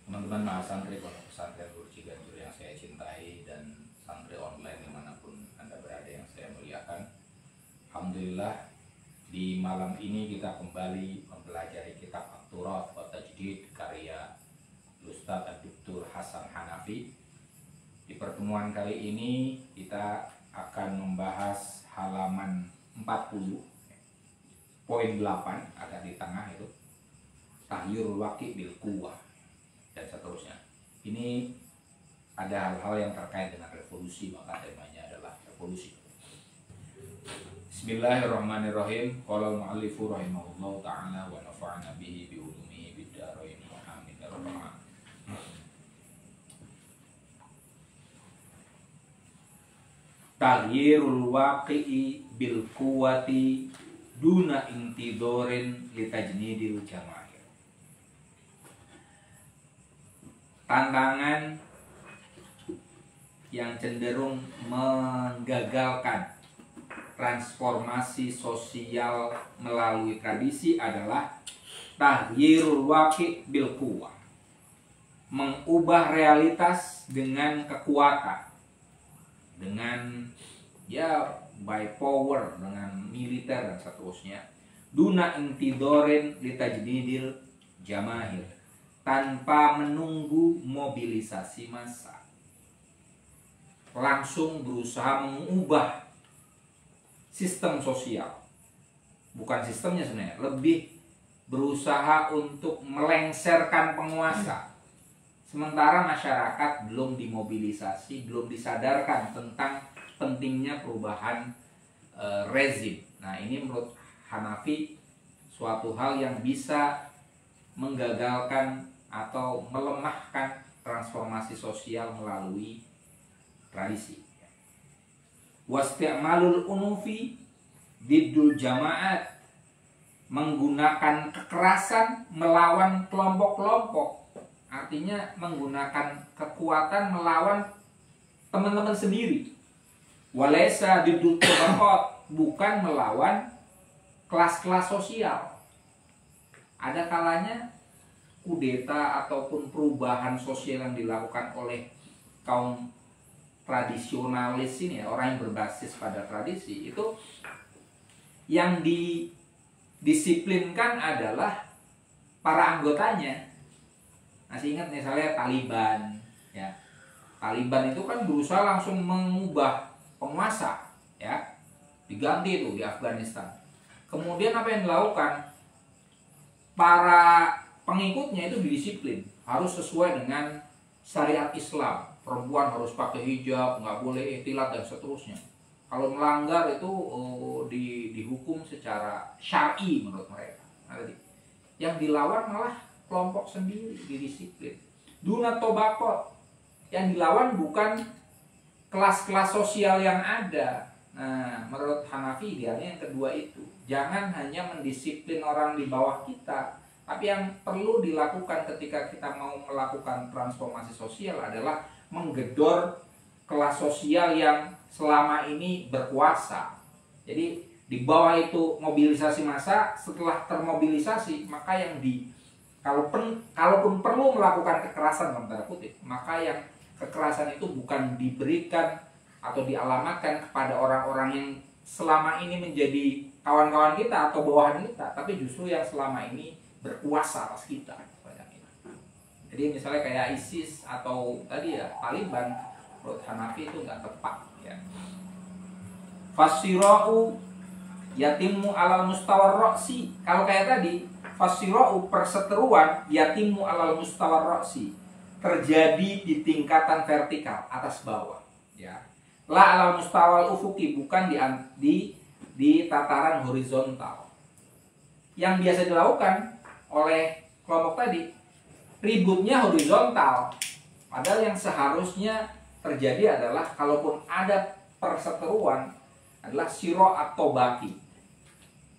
Teman-teman mahasantri pondok pesantren Hur Ciganjur yang saya cintai dan santri online dimanapun Anda berada yang saya muliakan, alhamdulillah di malam ini kita kembali mempelajari kitab At-Turath wa Tajdid karya Ustaz Dr. Hasan Hanafi. Di pertemuan kali ini kita akan membahas halaman 40 poin 8, ada di tengah itu, tahyirul waqi bil quwwah dan seterusnya. Ini ada hal-hal yang terkait dengan revolusi, maka temanya adalah revolusi. Bismillahirrahmanirrahim. Qala al-mu'allifu rahimahullahu ta'ala wa nafa'ana bihi bi ulumihi bid dharain. Amin ya rabbal alamin. Taghyirul waqi'i bil quwwati duna intidorin litajnidil jamaahir. Tantangan yang cenderung menggagalkan transformasi sosial melalui tradisi adalah taghyirul waqi' bil quwwah, mengubah realitas dengan kekuatan, dengan by power, dengan militer dan seterusnya. Duna intidorin litajdidil jamaahir, tanpa menunggu mobilisasi massa, langsung berusaha mengubah sistem sosial. Bukan sistemnya sebenarnya, lebih berusaha untuk melengsarkan penguasa, sementara masyarakat belum dimobilisasi, belum disadarkan tentang pentingnya perubahan rezim. Nah, ini menurut Hanafi suatu hal yang bisa menggagalkan atau melemahkan transformasi sosial melalui tradisi. Wasti'malul unufi diddul jama'at, menggunakan kekerasan melawan kelompok-kelompok. Artinya menggunakan kekuatan melawan teman-teman sendiri. Walaysa diddul tabaqat, bukan melawan kelas-kelas sosial. Ada kalanya kudeta ataupun perubahan sosial yang dilakukan oleh kaum tradisionalis ini, orang yang berbasis pada tradisi, itu yang didisiplinkan adalah para anggotanya. Masih ingat misalnya Taliban, ya. Taliban itu kan berusaha langsung mengubah penguasa, ya. Diganti itu di Afghanistan. Kemudian apa yang dilakukan? Para pengikutnya itu didisiplin, harus sesuai dengan syariat Islam. Perempuan harus pakai hijab, nggak boleh ihtilat dan seterusnya. Kalau melanggar itu dihukum secara syar'i menurut mereka. Nah, yang dilawan malah kelompok sendiri, didisiplin. Duna tobakot, yang dilawan bukan kelas-kelas sosial yang ada. Nah, menurut Hanafi idealnya yang kedua itu. Jangan hanya mendisiplin orang di bawah kita, tapi yang perlu dilakukan ketika kita mau melakukan transformasi sosial adalah menggedor kelas sosial yang selama ini berkuasa. Jadi di bawah itu mobilisasi massa, setelah termobilisasi maka yang kalaupun perlu melakukan kekerasan dalam tanda kutip, maka yang kekerasan itu bukan diberikan atau dialamatkan kepada orang-orang yang selama ini menjadi kawan-kawan kita atau bawahan kita, tapi justru yang selama ini berkuasa atas kita. Jadi misalnya kayak ISIS atau tadi ya Taliban, menurut Hanafi itu nggak tepat, ya. Fasira'u yatimmu alal mustawar roksi. Kalau kayak tadi, fasira'u perseteruan yatimmu alal mustawar roksi, terjadi di tingkatan vertikal atas bawah, ya. La alal mustawal ufuki, bukan di tataran horizontal. Yang biasa dilakukan oleh kelompok tadi, ributnya horizontal, padahal yang seharusnya terjadi adalah kalaupun ada perseteruan adalah siro atau baki,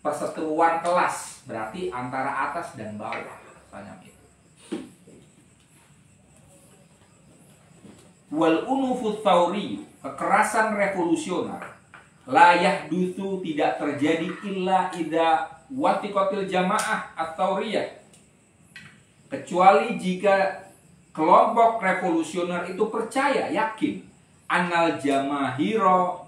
perseteruan kelas, berarti antara atas dan bawah, misalnya itu. Wal unufut tauri, kekerasan revolusioner, layah dutu, tidak terjadi illa ida watikotil jamaah atau riyah, kecuali jika kelompok revolusioner itu percaya, yakin, annal jamahiro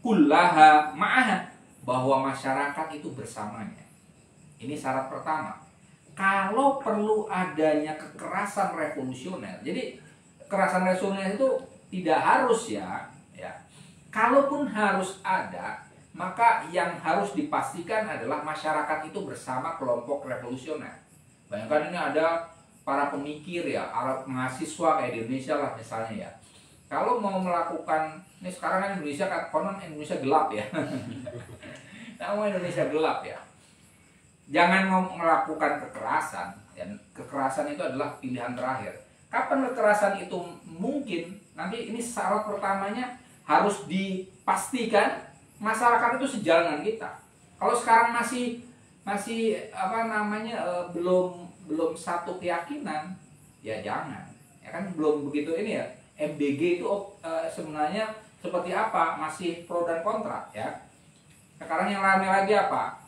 kullaha ma'aha, bahwa masyarakat itu bersamanya. Ini syarat pertama. Kalau perlu adanya kekerasan revolusioner, jadi kekerasan revolusioner itu tidak harus ya. Kalaupun harus ada, maka yang harus dipastikan adalah masyarakat itu bersama kelompok revolusioner. Bayangkan ini ada para pemikir ya, mahasiswa kayak di Indonesia lah misalnya ya. Kalau mau melakukan, ini sekarang kan Indonesia, konon Indonesia gelap ya. Nama Indonesia gelap ya. Jangan mau melakukan kekerasan, dan kekerasan itu adalah pilihan terakhir. Kapan kekerasan itu mungkin? Nanti ini syarat pertamanya harus dipastikan masyarakat itu sejalan dengan kita. Kalau sekarang masih belum satu keyakinan, ya jangan. Ya kan belum begitu ini ya. MBG itu sebenarnya seperti apa? Masih pro dan kontra ya. Sekarang yang rame lagi apa?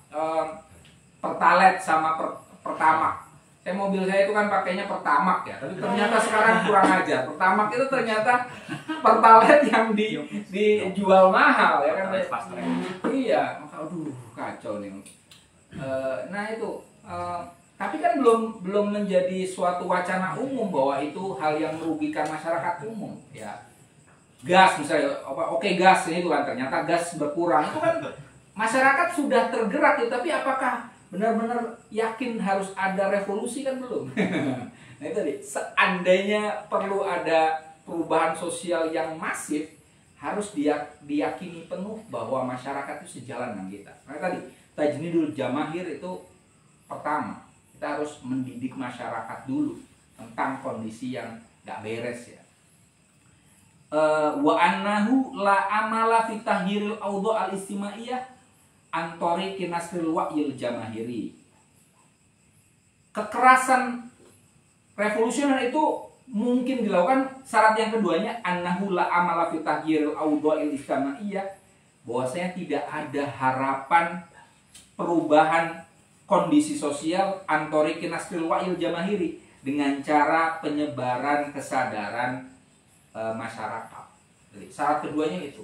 Pertalite sama Pertamax. Mobil saya itu kan pakainya Pertamax ya, tapi ternyata sekarang kurang ajar. Pertamax itu ternyata Pertalite yang dijual mahal ya kan? Iya, aduh kacau nih. Nah itu, tapi kan belum menjadi suatu wacana umum bahwa itu hal yang merugikan masyarakat umum ya. Gas misalnya, oke gas ini kan ternyata gas berkurang, itu kan masyarakat sudah tergerak ya, tapi apakah benar-benar yakin harus ada revolusi kan belum? Nah itu tadi, seandainya perlu ada perubahan sosial yang masif, harus diyakini penuh bahwa masyarakat itu sejalan dengan kita. Nah tadi, tajnidul jamahir itu pertama, kita harus mendidik masyarakat dulu tentang kondisi yang gak beres ya. Wa annahu la amala fi tahhiril awdha al-istimaiyah antori kinasril wa'yil jamahiri. Kekerasan revolusioner itu mungkin dilakukan. Syarat yang keduanya annahu la amala fi tahhiril awdha al-istimaiyah, bahwasanya tidak ada harapan perubahan kondisi sosial antori kinasril wa'yil jamahiri, dengan cara penyebaran kesadaran masyarakat. Jadi syarat keduanya itu.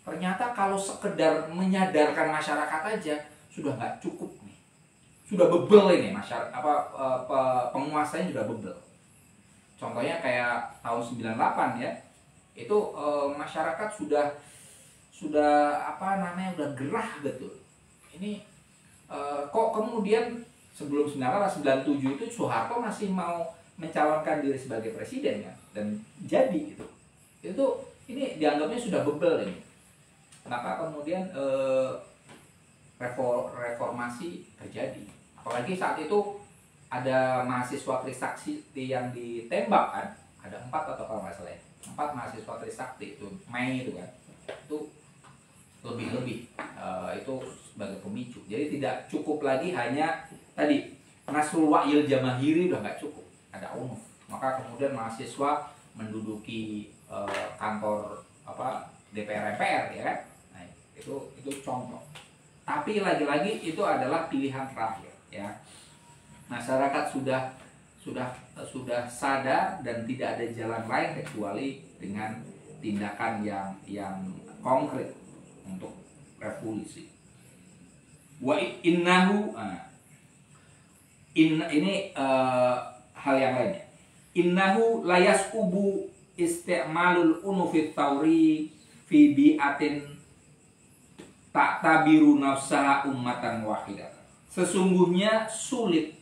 Ternyata kalau sekedar menyadarkan masyarakat aja sudah nggak cukup nih, sudah bebel ini masyarakat, penguasanya sudah bebel. Contohnya kayak tahun 98 ya, itu masyarakat sudah udah gerah betul. Ini kok kemudian sebelum 97 itu Soeharto masih mau mencalonkan diri sebagai presiden ya, dan jadi itu ini dianggapnya sudah bebel ini. Maka kemudian reformasi terjadi. Apalagi saat itu ada mahasiswa Trisakti yang ditembak kan, ada 4 atau kalau nggak salah ya, 4 mahasiswa Trisakti itu Mei itu kan, itu lebih itu sebagai pemicu. Jadi tidak cukup lagi hanya tadi Nasrul Wa'yil Jamahiri, udah nggak cukup, ada UNUF. Maka kemudian mahasiswa menduduki kantor DPR MPR ya kan. Nah, itu contoh. Tapi lagi-lagi itu adalah pilihan terakhir ya. Masyarakat sudah sadar dan tidak ada jalan lain kecuali dengan tindakan yang konkret untuk revolusi. Wa innahu ini hal yang lainnya. Innahu layas ubu isti'malul unufit tauri fi bi'atin ta'tabiru nafsaha ummatan wahidah. Sesungguhnya sulit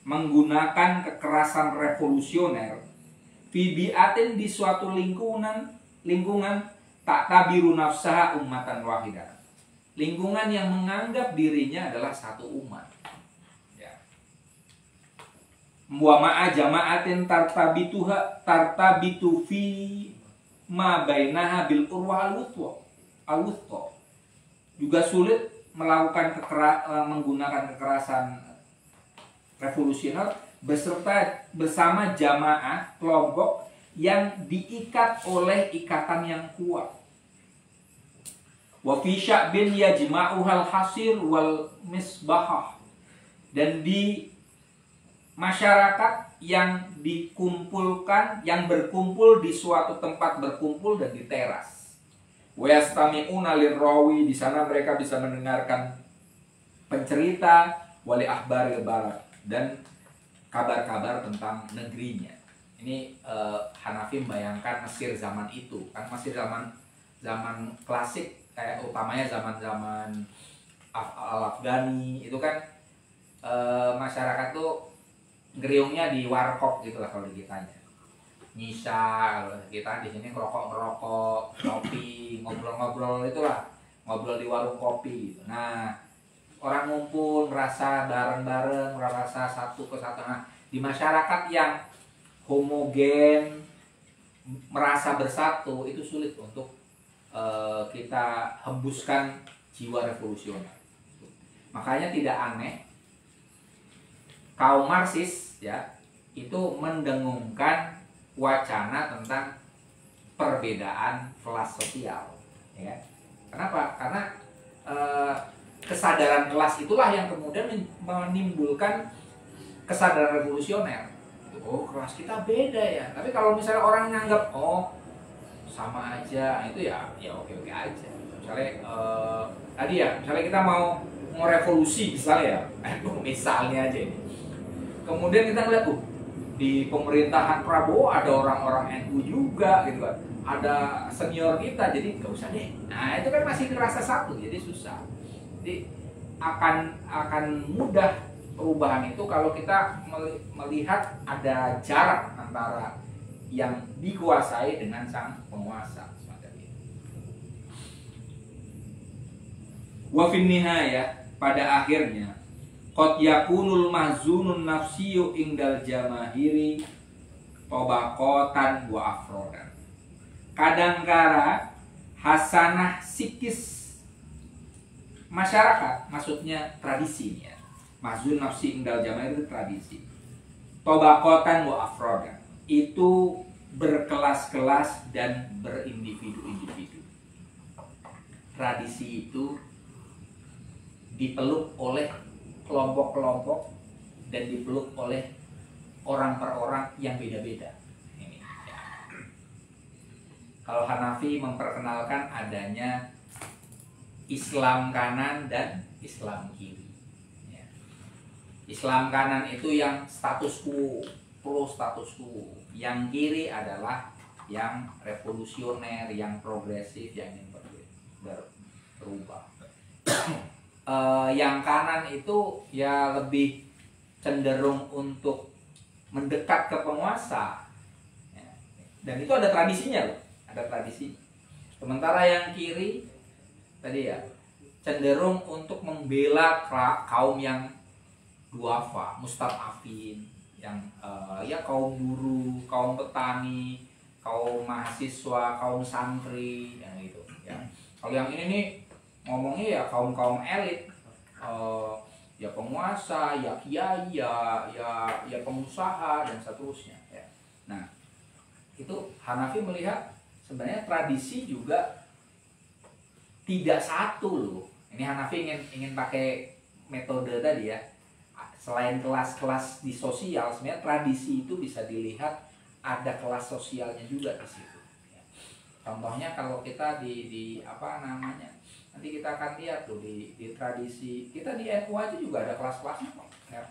menggunakan kekerasan revolusioner fi bi'atin di suatu lingkungan ta'tabiru nafsaha ummatan wahidah. Lingkungan yang menganggap dirinya adalah satu umat. Wa ma'a jama'atin tartabitu fi ma bainaha bil urwa al-wuthqa. Juga sulit melakukan menggunakan kekerasan revolusioner bersama jamaah kelompok yang diikat oleh ikatan yang kuat. Wa fi sya'bin yajma'uhal hasir wal misbahah. Dan di masyarakat yang dikumpulkan, yang berkumpul di suatu tempat berkumpul dan di teras. Wa yastami'una lirrawi, di sana mereka bisa mendengarkan pencerita, wali akhbaril balad, dan kabar-kabar tentang negerinya. Ini Hanafi membayangkan Mesir zaman itu, kan Mesir zaman klasik, kayak utamanya zaman Al-Afghani itu kan masyarakat tuh geriungnya di warkop gitu lah kalau ditanya. Nyisa, kita di sini ngerokok, kopi, ngobrol-ngobrol itulah, ngobrol di warung kopi gitu. Nah, orang ngumpul, merasa bareng-bareng, merasa satu kesatuan. Nah, di masyarakat yang homogen, merasa bersatu, itu sulit untuk kita hembuskan jiwa revolusioner. Makanya tidak aneh kaum Marxis ya itu mendengungkan wacana tentang perbedaan kelas sosial. Ya. Kenapa? Karena kesadaran kelas itulah yang kemudian menimbulkan kesadaran revolusioner. Oh, kelas kita beda ya. Tapi kalau misalnya orang nganggap oh sama aja, itu ya oke-oke aja. Misalnya tadi ya, misalnya kita mau revolusi misalnya ya, misalnya aja ini. Kemudian kita ngeliat di pemerintahan Prabowo ada orang-orang NU juga gitu kan. Ada senior kita, jadi nggak usah deh. Nah, itu kan masih ngerasa satu, jadi susah. Jadi akan mudah perubahan itu kalau kita melihat ada jarak antara yang dikuasai dengan sang penguasa semacam itu. Wa fin nihayah, pada akhirnya qad yakunul mahzunun nafsiyu indal jamahiri tabaqatan wa afrodan. Kadangkala hasanah psikis masyarakat, maksudnya tradisinya. Mahzun nafsi indal jamahiri itu tradisi. Tabaqatan wa afrodan, itu berkelas-kelas dan berindividu-individu. Tradisi itu dipeluk oleh kelompok-kelompok dan dipeluk oleh orang per orang yang beda-beda. Ini. Ya. Kalau Hanafi memperkenalkan adanya Islam kanan dan Islam kiri. Ya. Islam kanan itu yang status quo, pro status quo. Yang kiri adalah yang revolusioner, yang progresif, yang ingin berubah. Yang kanan itu ya lebih cenderung untuk mendekat ke penguasa, ya. Dan itu ada tradisinya loh, ada tradisi. Sementara yang kiri tadi ya cenderung untuk membela kaum yang duafa, mustad'afin, yang ya kaum buruh, kaum petani, kaum mahasiswa, kaum santri, yang gitu. Ya. Kalau yang ini nih ngomongnya ya kaum elit, ya penguasa, ya kiai, ya pengusaha dan seterusnya. Ya. Nah, itu Hanafi melihat sebenarnya tradisi juga tidak satu loh. Ini Hanafi ingin pakai metode tadi ya. Selain kelas-kelas di sosial, sebenarnya tradisi itu bisa dilihat ada kelas sosialnya juga di situ. Ya. Contohnya kalau kita di apa namanya, nanti kita akan lihat tuh di tradisi kita di NU aja juga ada kelas-kelasnya kok. Ya.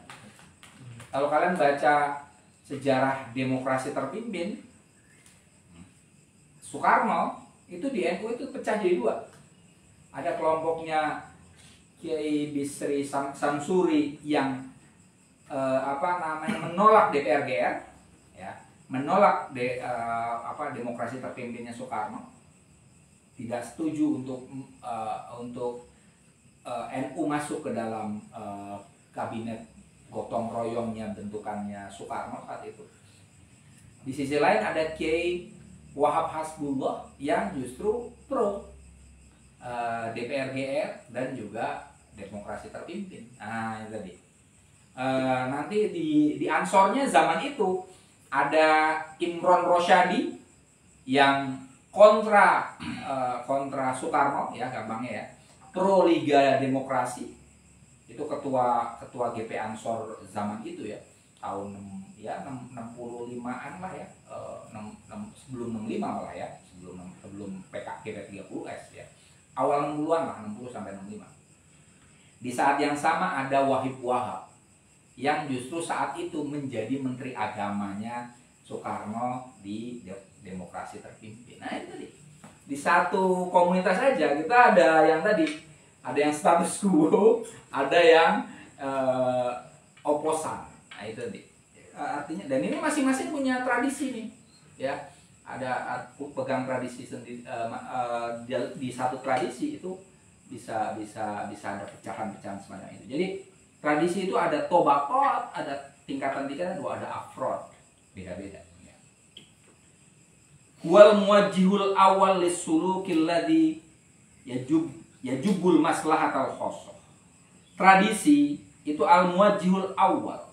Kalau kalian baca sejarah demokrasi terpimpin, Soekarno itu di NU itu pecah jadi dua. Ada kelompoknya Kiai Bisri Samsuri yang menolak DPR-GR, ya, menolak demokrasi terpimpinnya Soekarno, tidak setuju untuk NU masuk ke dalam kabinet gotong royongnya bentukannya Soekarno saat itu. Di sisi lain ada Kiai Wahab Hasbullah yang justru pro DPR-GR dan juga demokrasi terpimpin. Nah, itu tadi. Nanti di Ansornya zaman itu ada Imron Rosyadi yang kontra Soekarno ya gampangnya ya, pro Liga Demokrasi. Itu ketua GP Ansor zaman itu ya, tahun ya 65-an lah ya, sebelum 65 malah ya, sebelum PKK 30S ya, awal 60-an lah, 60 sampai 65. Di saat yang sama ada Wahib Wahab yang justru saat itu menjadi menteri agamanya Soekarno di demokrasi terpimpin. Nah itu tadi, di satu komunitas saja kita ada yang tadi, ada yang status quo, ada yang oposan. Nah itu tadi, artinya, dan ini masing-masing punya tradisi nih ya, ada pegang tradisi sendiri. Di satu tradisi itu bisa ada pecahan-pecahan semacam itu. Jadi tradisi itu ada tobakot, ada tingkatan-tingkatan, ada afrod, beda-beda ya. Wal muwajjihul awal lisulukil ladzi yajubul maslahatal khosoh. Tradisi itu al muwajjihul awal,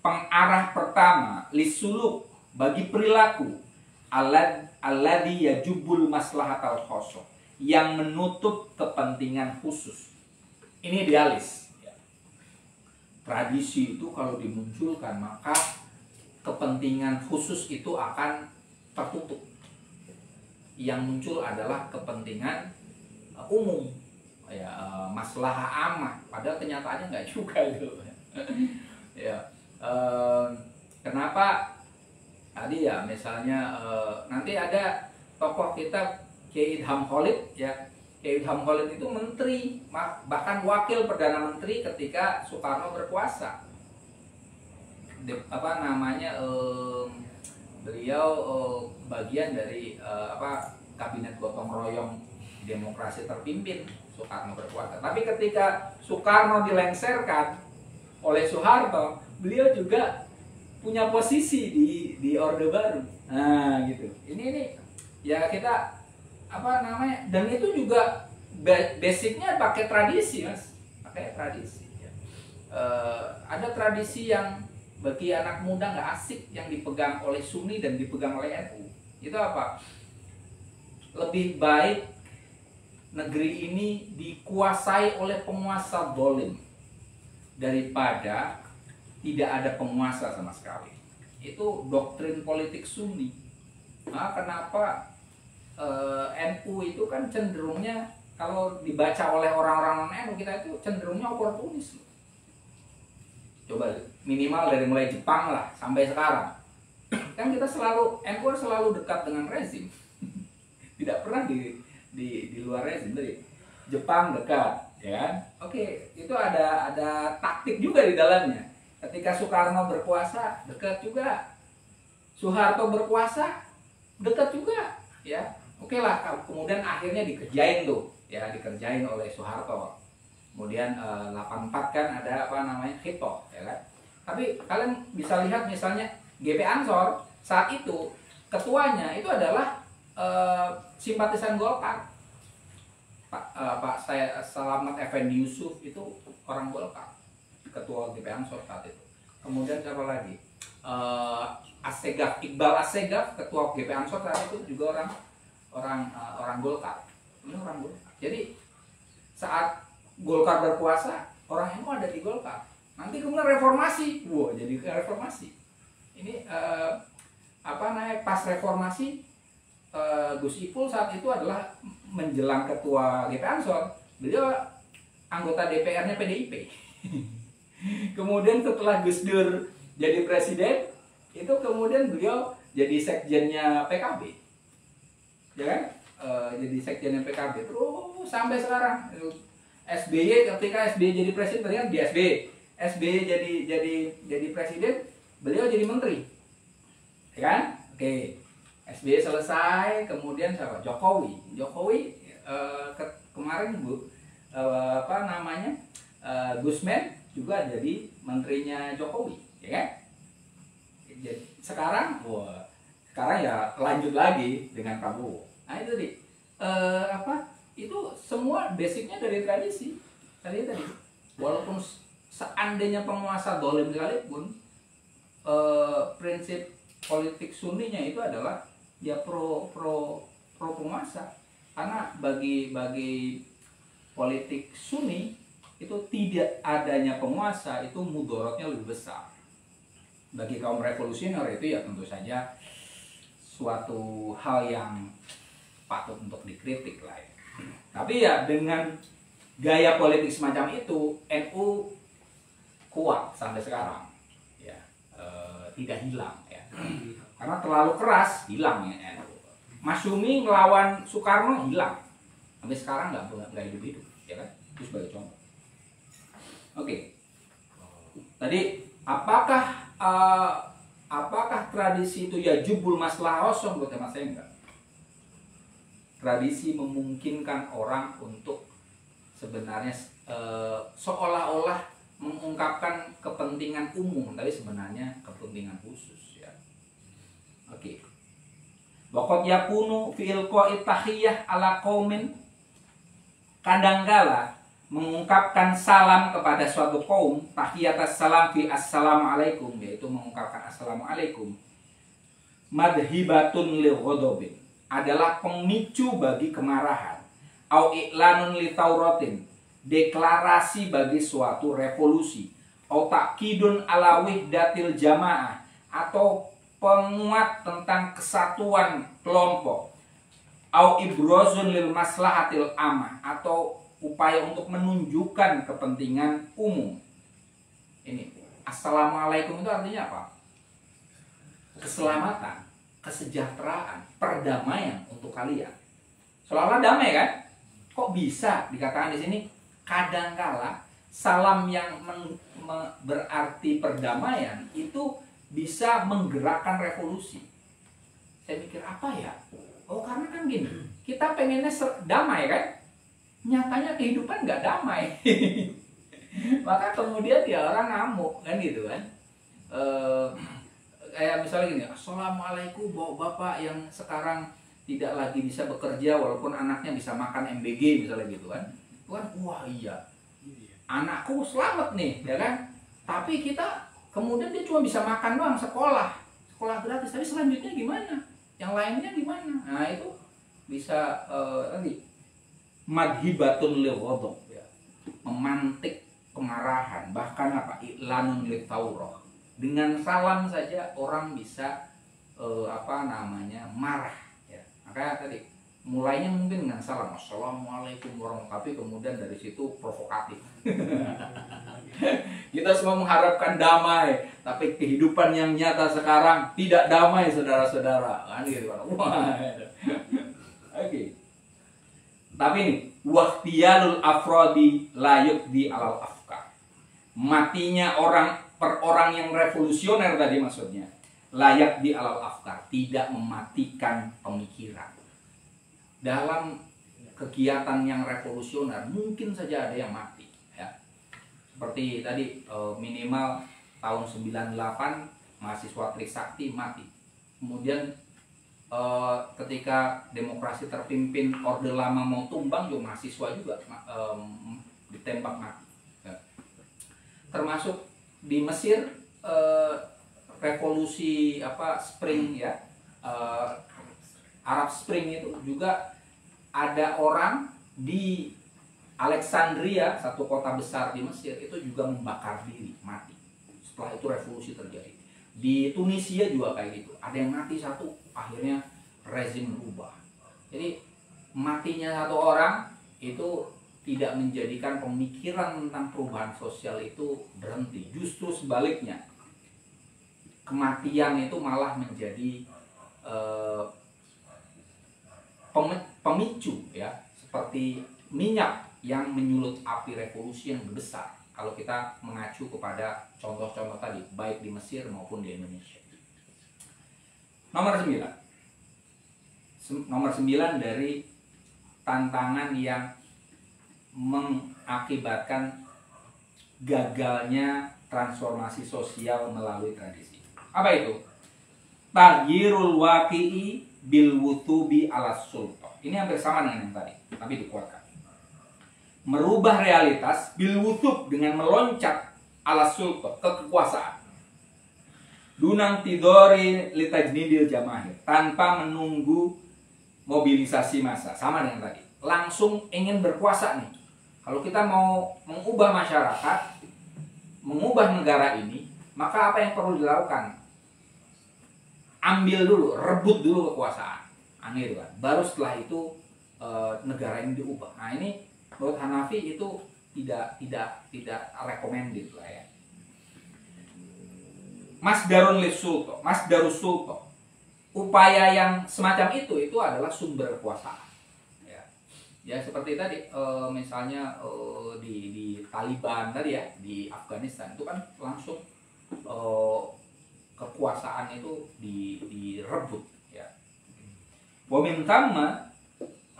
pengarah pertama, lisuluk, bagi perilaku, alladzi yajubul maslahatal khosoh, yang menutup kepentingan khusus. Ini idealis ya. Tradisi itu kalau dimunculkan maka kepentingan khusus itu akan tertutup. Yang muncul adalah kepentingan umum ya, maslahah amah, padahal kenyataannya nggak juga gitu ya. Kenapa tadi ya, misalnya nanti ada tokoh kita Kiai Idham Khalid ya. Kiai Idham Khalid itu menteri, bahkan wakil perdana menteri ketika Soekarno berkuasa. Beliau bagian dari kabinet gotong royong demokrasi terpimpin Soekarno berkuasa. Tapi ketika Soekarno dilengserkan oleh Soeharto, beliau juga punya posisi di Orde Baru. Nah gitu. Ini ya kita dan itu juga basicnya pakai tradisi, mas, pakai tradisi ya. Ada tradisi yang bagi anak muda nggak asik, yang dipegang oleh Sunni dan dipegang oleh NU. Itu apa? Lebih baik negeri ini dikuasai oleh penguasa dolim daripada tidak ada penguasa sama sekali. Itu doktrin politik Sunni. Nah, kenapa NU itu kan cenderungnya, kalau dibaca oleh orang-orang non-NU kita itu cenderungnya oportunis. Coba minimal dari mulai Jepang lah sampai sekarang. Kan kita selalu, NU selalu dekat dengan rezim. Tidak pernah di luar rezim. Dari Jepang dekat, ya kan? Oke, itu ada taktik juga di dalamnya. Ketika Soekarno berkuasa, dekat juga. Soeharto berkuasa, dekat juga, ya. Oke lah, kemudian akhirnya dikerjain tuh, ya, dikerjain oleh Soeharto. Kemudian 84 kan ada Hito, ya kan. Tapi kalian bisa lihat misalnya GP Ansor saat itu ketuanya itu adalah simpatisan Golkar. Pak Selamat Effendi Yusuf itu orang Golkar, ketua GP Ansor saat itu. Kemudian siapa lagi? Iqbal Assegaf, ketua GP Ansor saat itu juga orang Golkar. Ini orang Golkar. Jadi saat Golkar berkuasa, orang NU ada di Golkar. Nanti kemudian reformasi, jadi reformasi. Ini pas reformasi, Gus Ipul saat itu adalah menjelang ketua GP Ansor, beliau anggota DPR-nya PDIP. Kemudian setelah Gus Dur jadi presiden, itu kemudian beliau jadi sekjennya PKB, ya kan? Jadi sekjennya PKB terus sampai sekarang. SBY, ketika SBY jadi presiden, tadi kan di SBY jadi presiden, beliau jadi menteri, ya kan? Oke, SBY selesai, kemudian siapa? Jokowi kemarin Gusmen juga jadi menterinya Jokowi, ya kan? Jadi sekarang ya lanjut lagi dengan Prabowo. Nah itu itu semua basicnya dari tradisi tadi. Walaupun seandainya penguasa dolim sekalipun, prinsip politik Sunninya itu adalah ya pro penguasa, karena bagi politik Sunni itu tidak adanya penguasa itu mudorotnya lebih besar. bagi kaum revolusioner itu ya tentu saja suatu hal yang patut untuk dikritik lah ya. Tapi ya dengan gaya politik semacam itu NU kuat sampai sekarang ya, tidak hilang ya, karena terlalu keras hilang ya NU. Masyumi ngelawan Soekarno hilang sampai sekarang nggak hidup ya kan, itu sebagai contoh. Oke. Tadi apakah tradisi itu ya jubul masalah kosong? Buat teman saya enggak. Tradisi memungkinkan orang untuk sebenarnya seolah-olah mengungkapkan kepentingan umum, tapi sebenarnya kepentingan khusus ya. Oke. Waqad yakunu fi ilqa'i tahiyyah ala qaumin, kadangkala mengungkapkan salam kepada suatu kaum, tahiyatas salam fi assalamualaikum, yaitu mengungkapkan assalamualaikum, madhibatun li ghadabin, adalah pemicu bagi kemarahan, au i'lanun li tauratin, deklarasi bagi suatu revolusi, au ta'kidun ala wihdatil jamaah, atau penguat tentang kesatuan kelompok, au ibrazun lil maslahatil amah, atau upaya untuk menunjukkan kepentingan umum. Ini assalamualaikum itu artinya apa? Keselamatan, kesejahteraan, perdamaian untuk kalian. Seolah-olah damai kan? Kok bisa dikatakan di sini? Kadangkala salam yang berarti perdamaian itu bisa menggerakkan revolusi. Saya mikir apa ya? Oh karena kan gini, kita pengennya damai kan? Nyatanya kehidupan nggak damai. Maka kemudian ya orang ngamuk kan gitu kan. Kayak misalnya gini, assalamualaikum bapak yang sekarang tidak lagi bisa bekerja walaupun anaknya bisa makan MBG misalnya gitu kan. Itu kan wah iya, anakku selamat nih ya kan. Tapi kita kemudian dia cuma bisa makan doang, sekolah gratis, tapi selanjutnya gimana? Yang lainnya gimana? Nah itu bisa tadi madhibatun lil ghadab ya, memantik kemarahan, bahkan apa, i'lanun lit taurah. Dengan salam saja orang bisa marah ya. Makanya tadi mulainya mungkin dengan salam assalamualaikum warahmatullahi wabarakatuh, tapi kemudian dari situ provokatif. Kita semua mengharapkan damai, tapi kehidupan yang nyata sekarang tidak damai saudara-saudara kan gitu kan. Oke. Tapi ini wahtiyalul afrodi layuk di alal afkar, matinya orang yang revolusioner tadi maksudnya layak di alal afkar, tidak mematikan pemikiran. Dalam kegiatan yang revolusioner mungkin saja ada yang mati ya. Seperti tadi minimal tahun 98 mahasiswa Trisakti mati. Kemudian ketika demokrasi terpimpin Orde Lama mau tumbang, juga mahasiswa juga ditembak mati ya. Termasuk di Mesir revolusi Spring ya, Arab Spring itu juga ada orang di Alexandria, satu kota besar di Mesir, itu juga membakar diri mati. Setelah itu revolusi terjadi. Di Tunisia juga kayak gitu, ada yang mati satu, akhirnya rezim berubah. Jadi matinya satu orang itu tidak menjadikan pemikiran tentang perubahan sosial itu berhenti. Justru sebaliknya, kematian itu malah menjadi pemicu ya, seperti minyak yang menyulut api revolusi yang besar. Kalau kita mengacu kepada contoh-contoh tadi, baik di Mesir maupun di Indonesia. Nomor 9 dari tantangan yang mengakibatkan gagalnya transformasi sosial melalui tradisi. Apa itu? Taghyirul waqi'i bil wutubi ala sultan. Ini hampir sama dengan yang tadi, tapi dikuatkan. Merubah realitas bil wutub, dengan meloncat ala sultan, ke kekuasaan. Dunang tidori litajdidil jamahir, tanpa menunggu mobilisasi massa. Sama dengan tadi, langsung ingin berkuasa nih. Kalau kita mau mengubah masyarakat, mengubah negara ini, Maka apa yang perlu dilakukan? Ambil dulu, rebut dulu kekuasaan. Aneh kan. Baru setelah itu negara ini diubah. Nah ini menurut Hanafi itu tidak recommended lah ya. Masdarus sulto. Upaya yang semacam itu adalah sumber kekuasaan. Ya seperti tadi misalnya di Taliban tadi ya, di Afghanistan itu kan langsung kekuasaan itu direbut ya. Wa min thamma,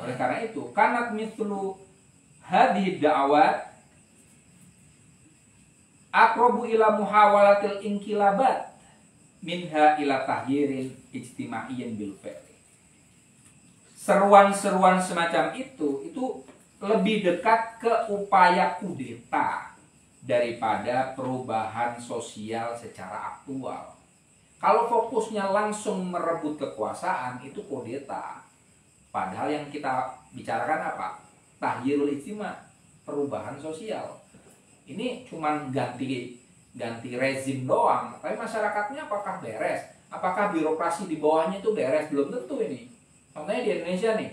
oleh karena itu kanat mithlu hadhihi da'awat aqrabu ila muhawalatil inqilabat minha ila tahyirin ijtima'iyyin bil fi'li. Seruan-seruan semacam itu lebih dekat ke upaya kudeta daripada perubahan sosial secara aktual. Kalau fokusnya langsung merebut kekuasaan itu kudeta. Padahal yang kita bicarakan apa? Tahyirul ijtima, perubahan sosial. Ini cuman ganti rezim doang, tapi masyarakatnya apakah beres? Apakah birokrasi di bawahnya itu beres? Belum tentu ini. Contohnya di Indonesia nih.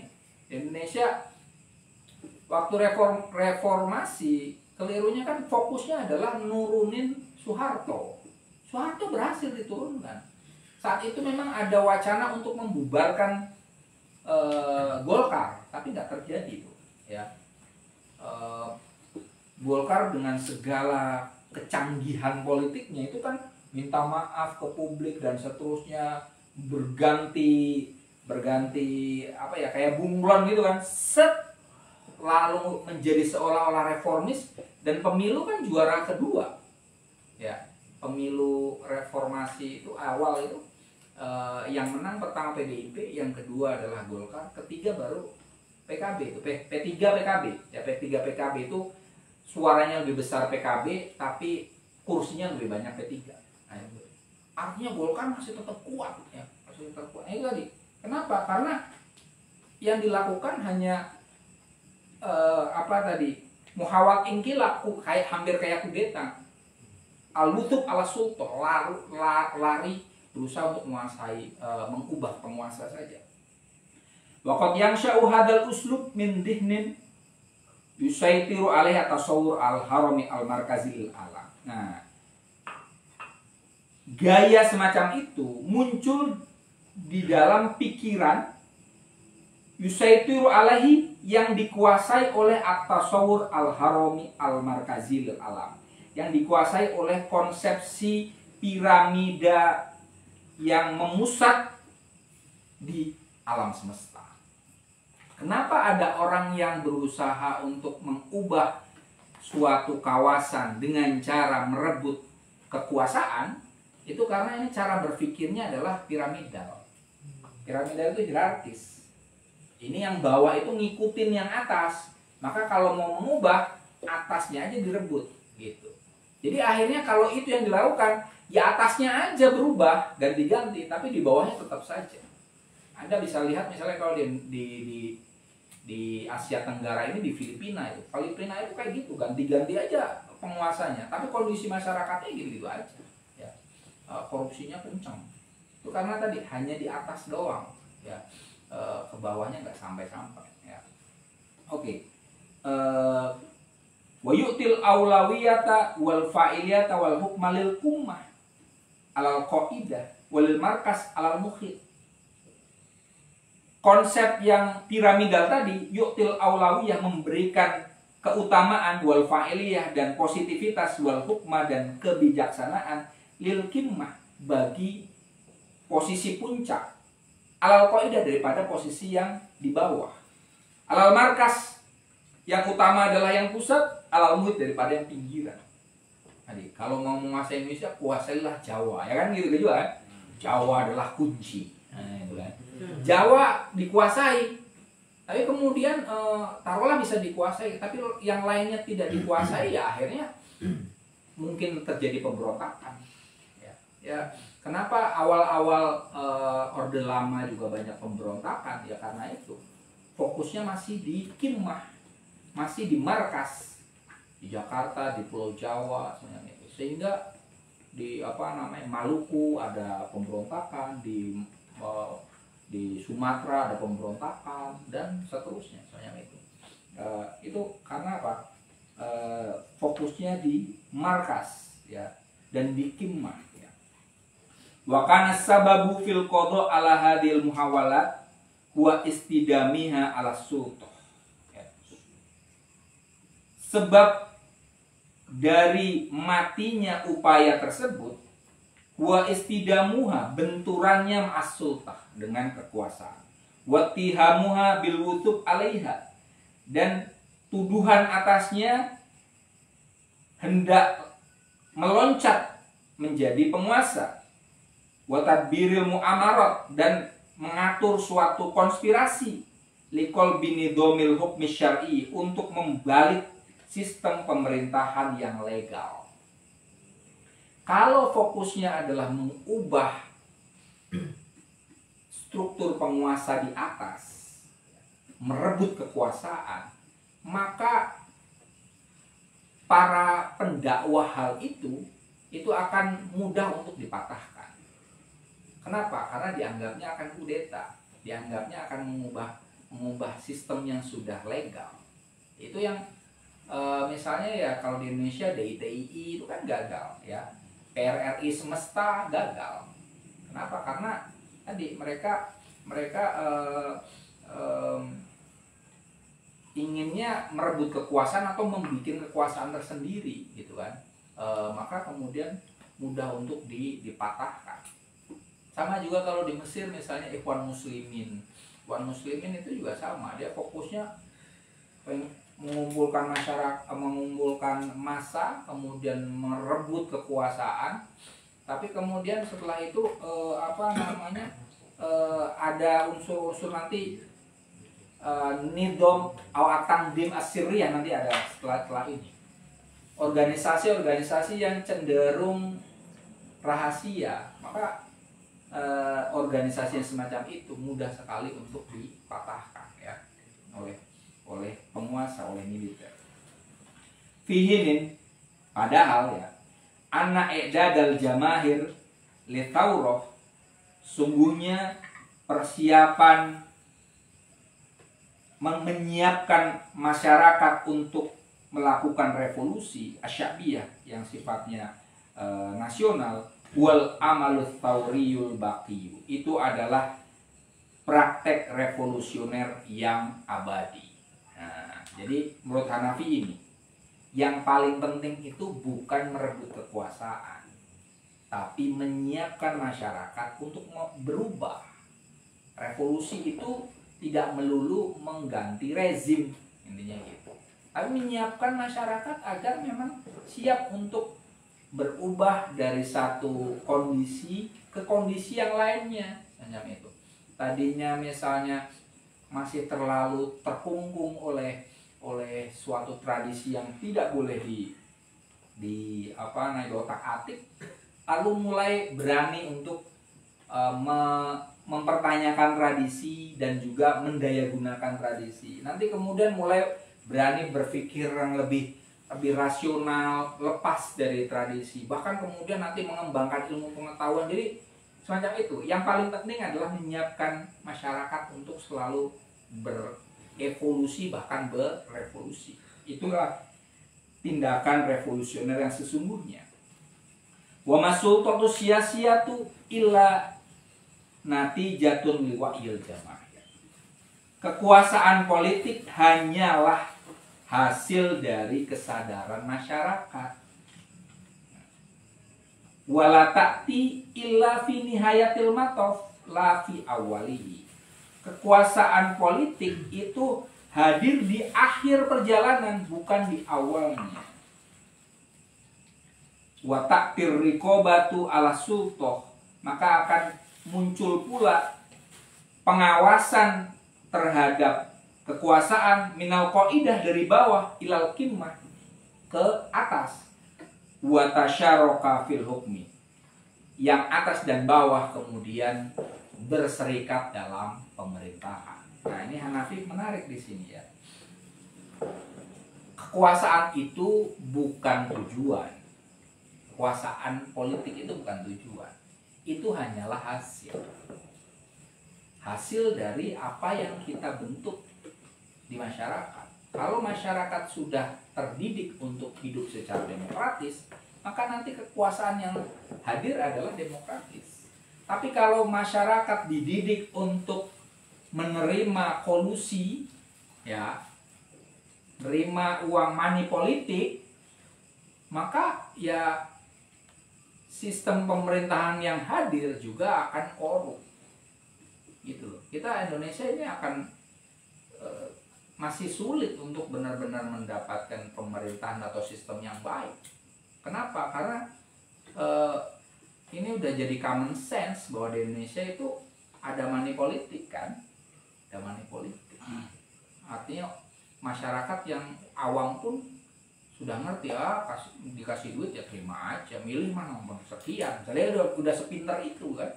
Di Indonesia waktu reformasi, kelirunya kan fokusnya adalah nurunin Soeharto. Soeharto berhasil diturunkan. Saat itu memang ada wacana untuk membubarkan Golkar, tapi nggak terjadi itu. Ya. Golkar dengan segala kecanggihan politiknya itu kan minta maaf ke publik dan seterusnya, berganti apa ya, kayak bunglon gitu kan, lalu menjadi seolah-olah reformis, dan pemilu kan juara kedua ya. Pemilu reformasi itu awal itu yang menang pertama PDIP, yang kedua adalah Golkar, ketiga baru PKB itu P3 PKB ya. P3 PKB itu suaranya lebih besar PKB tapi kursinya lebih banyak P3. Nah, artinya Golkar masih tetap kuat ya, masih tetap kuat. Itu tadi. Kenapa? Karena yang dilakukan hanya muhawal inqilab, hampir kayak kudeta. Al-lutub ala sultan, lari berusaha untuk menguasai, mengubah penguasa saja. Waqad yansha'u hadzal uslub min dhihnin yusaitiru alaihi tasawwur al-harami al-markazil alam. Nah, gaya semacam itu muncul di dalam pikiran yusaitiru alaihi yang dikuasai oleh at-tasawwur al-harami al-markazil alam, yang dikuasai oleh konsepsi piramida yang memusat di alam semesta. Kenapa ada orang yang berusaha untuk mengubah suatu kawasan dengan cara merebut kekuasaan? Itu karena ini cara berpikirnya adalah piramidal. Piramidal itu hierarkis. Ini yang bawah itu ngikutin yang atas. Maka kalau mau mengubah, atasnya aja direbut gitu. Jadi akhirnya kalau itu yang dilakukan, ya atasnya aja berubah dan diganti, tapi di bawahnya tetap saja. Anda bisa lihat misalnya kalau di Asia Tenggara ini, di Filipina itu kayak gitu, ganti-ganti aja penguasanya, tapi kondisi masyarakatnya gitu-gitu aja. Ya. Korupsinya kencang. Itu karena tadi hanya di atas doang, ya. Ke bawahnya nggak sampai-sampai. Ya. Oke. Wa yu'til aulawiyata wal fa'iliyata wal hukma lil ummah alal qaidah wal markas alal mukhit. Konsep yang piramidal tadi, yu'til aulawiyah, memberikan keutamaan, wal fa'iliyah dan positivitas, wal hukma dan kebijaksanaan, lil kimmah bagi posisi puncak, alal qaidah daripada posisi yang di bawah, alal markas yang utama adalah yang pusat, alal muhit daripada yang pinggiran. Jadi kalau mau menguasai Indonesia, kuasailah Jawa, ya kan gitu juga kan? Jawa adalah kunci. Nah, itu kan. Jawa dikuasai, tapi kemudian taruhlah bisa dikuasai, tapi yang lainnya tidak dikuasai, ya akhirnya mungkin terjadi pemberontakan. Ya, kenapa awal-awal Orde Lama juga banyak pemberontakan? Ya karena itu fokusnya masih di kimmah, masih di markas, di Jakarta, di Pulau Jawa, sehingga di apa namanya Maluku ada pemberontakan, di Sumatera ada pemberontakan dan seterusnya semacam itu. Itu karena apa? Fokusnya di markas ya dan di kimmah ya. Wa kana sababu fil qada ala hadil muhawalat wa istidamiha ala sultah. Ya. Sebab dari matinya upaya tersebut, wa istidamuha benturannya ma'as sultah dengan kekuasaan, wa tihamuha bil wutub alaiha dan tuduhan atasnya hendak meloncat menjadi penguasa, wa tadbiril mu'amarat dan mengatur suatu konspirasi likol binidomil hukmi syar'i untuk membalik sistem pemerintahan yang legal. Kalau fokusnya adalah mengubah struktur penguasa di atas, merebut kekuasaan, maka para pendakwah hal itu akan mudah untuk dipatahkan. Kenapa? Karena dianggapnya akan kudeta, dianggapnya akan mengubah sistem yang sudah legal. Itu yang misalnya ya kalau di Indonesia DITII itu kan gagal ya, PRRI semesta gagal. Kenapa? Karena tadi mereka inginnya merebut kekuasaan atau membuat kekuasaan tersendiri gitu kan. Maka kemudian mudah untuk dipatahkan. Sama juga kalau di Mesir misalnya Ikhwan Muslimin itu juga sama, dia fokusnya mengumpulkan masyarakat, mengumpulkan massa, kemudian merebut kekuasaan, tapi kemudian setelah itu ada unsur-unsur nanti nidom awatan-dim as-sirriyah nanti ada setelah ini, organisasi-organisasi yang cenderung rahasia, maka organisasi yang semacam itu mudah sekali untuk dipatahkan ya oleh penguasa, oleh militer. Fihinin, padahal ya, anna i'dadal jamahir li Taurah, sungguhnya persiapan menyiapkan masyarakat untuk melakukan revolusi asyabiyah yang sifatnya nasional, wal amalus tauriyul baqiyu, itu adalah praktek revolusioner yang abadi. Nah, jadi menurut Hanafi ini yang paling penting itu bukan merebut kekuasaan, tapi menyiapkan masyarakat untuk berubah. Revolusi itu tidak melulu mengganti rezim, intinya gitu, tapi menyiapkan masyarakat agar memang siap untuk berubah dari satu kondisi ke kondisi yang lainnya, macam itu. Tadinya misalnya masih terlalu terkungkung oleh suatu tradisi yang tidak boleh otak-atik, lalu mulai berani untuk mempertanyakan tradisi dan juga mendayagunakan tradisi. Nanti kemudian mulai berani berpikir yang lebih rasional, lepas dari tradisi, bahkan kemudian nanti mengembangkan ilmu pengetahuan. Jadi semacam itu. Yang paling penting adalah menyiapkan masyarakat untuk selalu berevolusi, bahkan berevolusi. Itulah tindakan revolusioner yang sesungguhnya. Wa masultatu siyasiyatu illa natijatun liwa'il jamaah. Kekuasaan politik hanyalah hasil dari kesadaran masyarakat. Wala ta'ti illa fi nihayatil matof la fi awalihi. Kekuasaan politik itu hadir di akhir perjalanan, bukan di awalnya. Wa ta'tir riqabatu ala sultoh, maka akan muncul pula pengawasan terhadap kekuasaan minal qaidah dari bawah ilal kimmah ke atas. Wa tasyaraka fil hukmi, yang atas dan bawah kemudian berserikat dalam pemerintahan. Nah, ini Hanafi menarik di sini ya. Kekuasaan itu bukan tujuan, kekuasaan politik itu bukan tujuan. Itu hanyalah hasil dari apa yang kita bentuk di masyarakat. Kalau masyarakat sudah terdidik untuk hidup secara demokratis, maka nanti kekuasaan yang hadir adalah demokratis. Tapi kalau masyarakat dididik untuk menerima kolusi, ya, menerima uang money politik, maka ya sistem pemerintahan yang hadir juga akan korup. Gitu loh. Kita Indonesia ini akan masih sulit untuk benar-benar mendapatkan pemerintahan atau sistem yang baik. Kenapa? Karena ini udah jadi common sense bahwa di Indonesia itu ada money politik kan, ada money politik. Artinya masyarakat yang awam pun sudah ngerti, dikasih duit ya terima aja, milih mana bang sekian. Misalnya udah sepintar itu kan,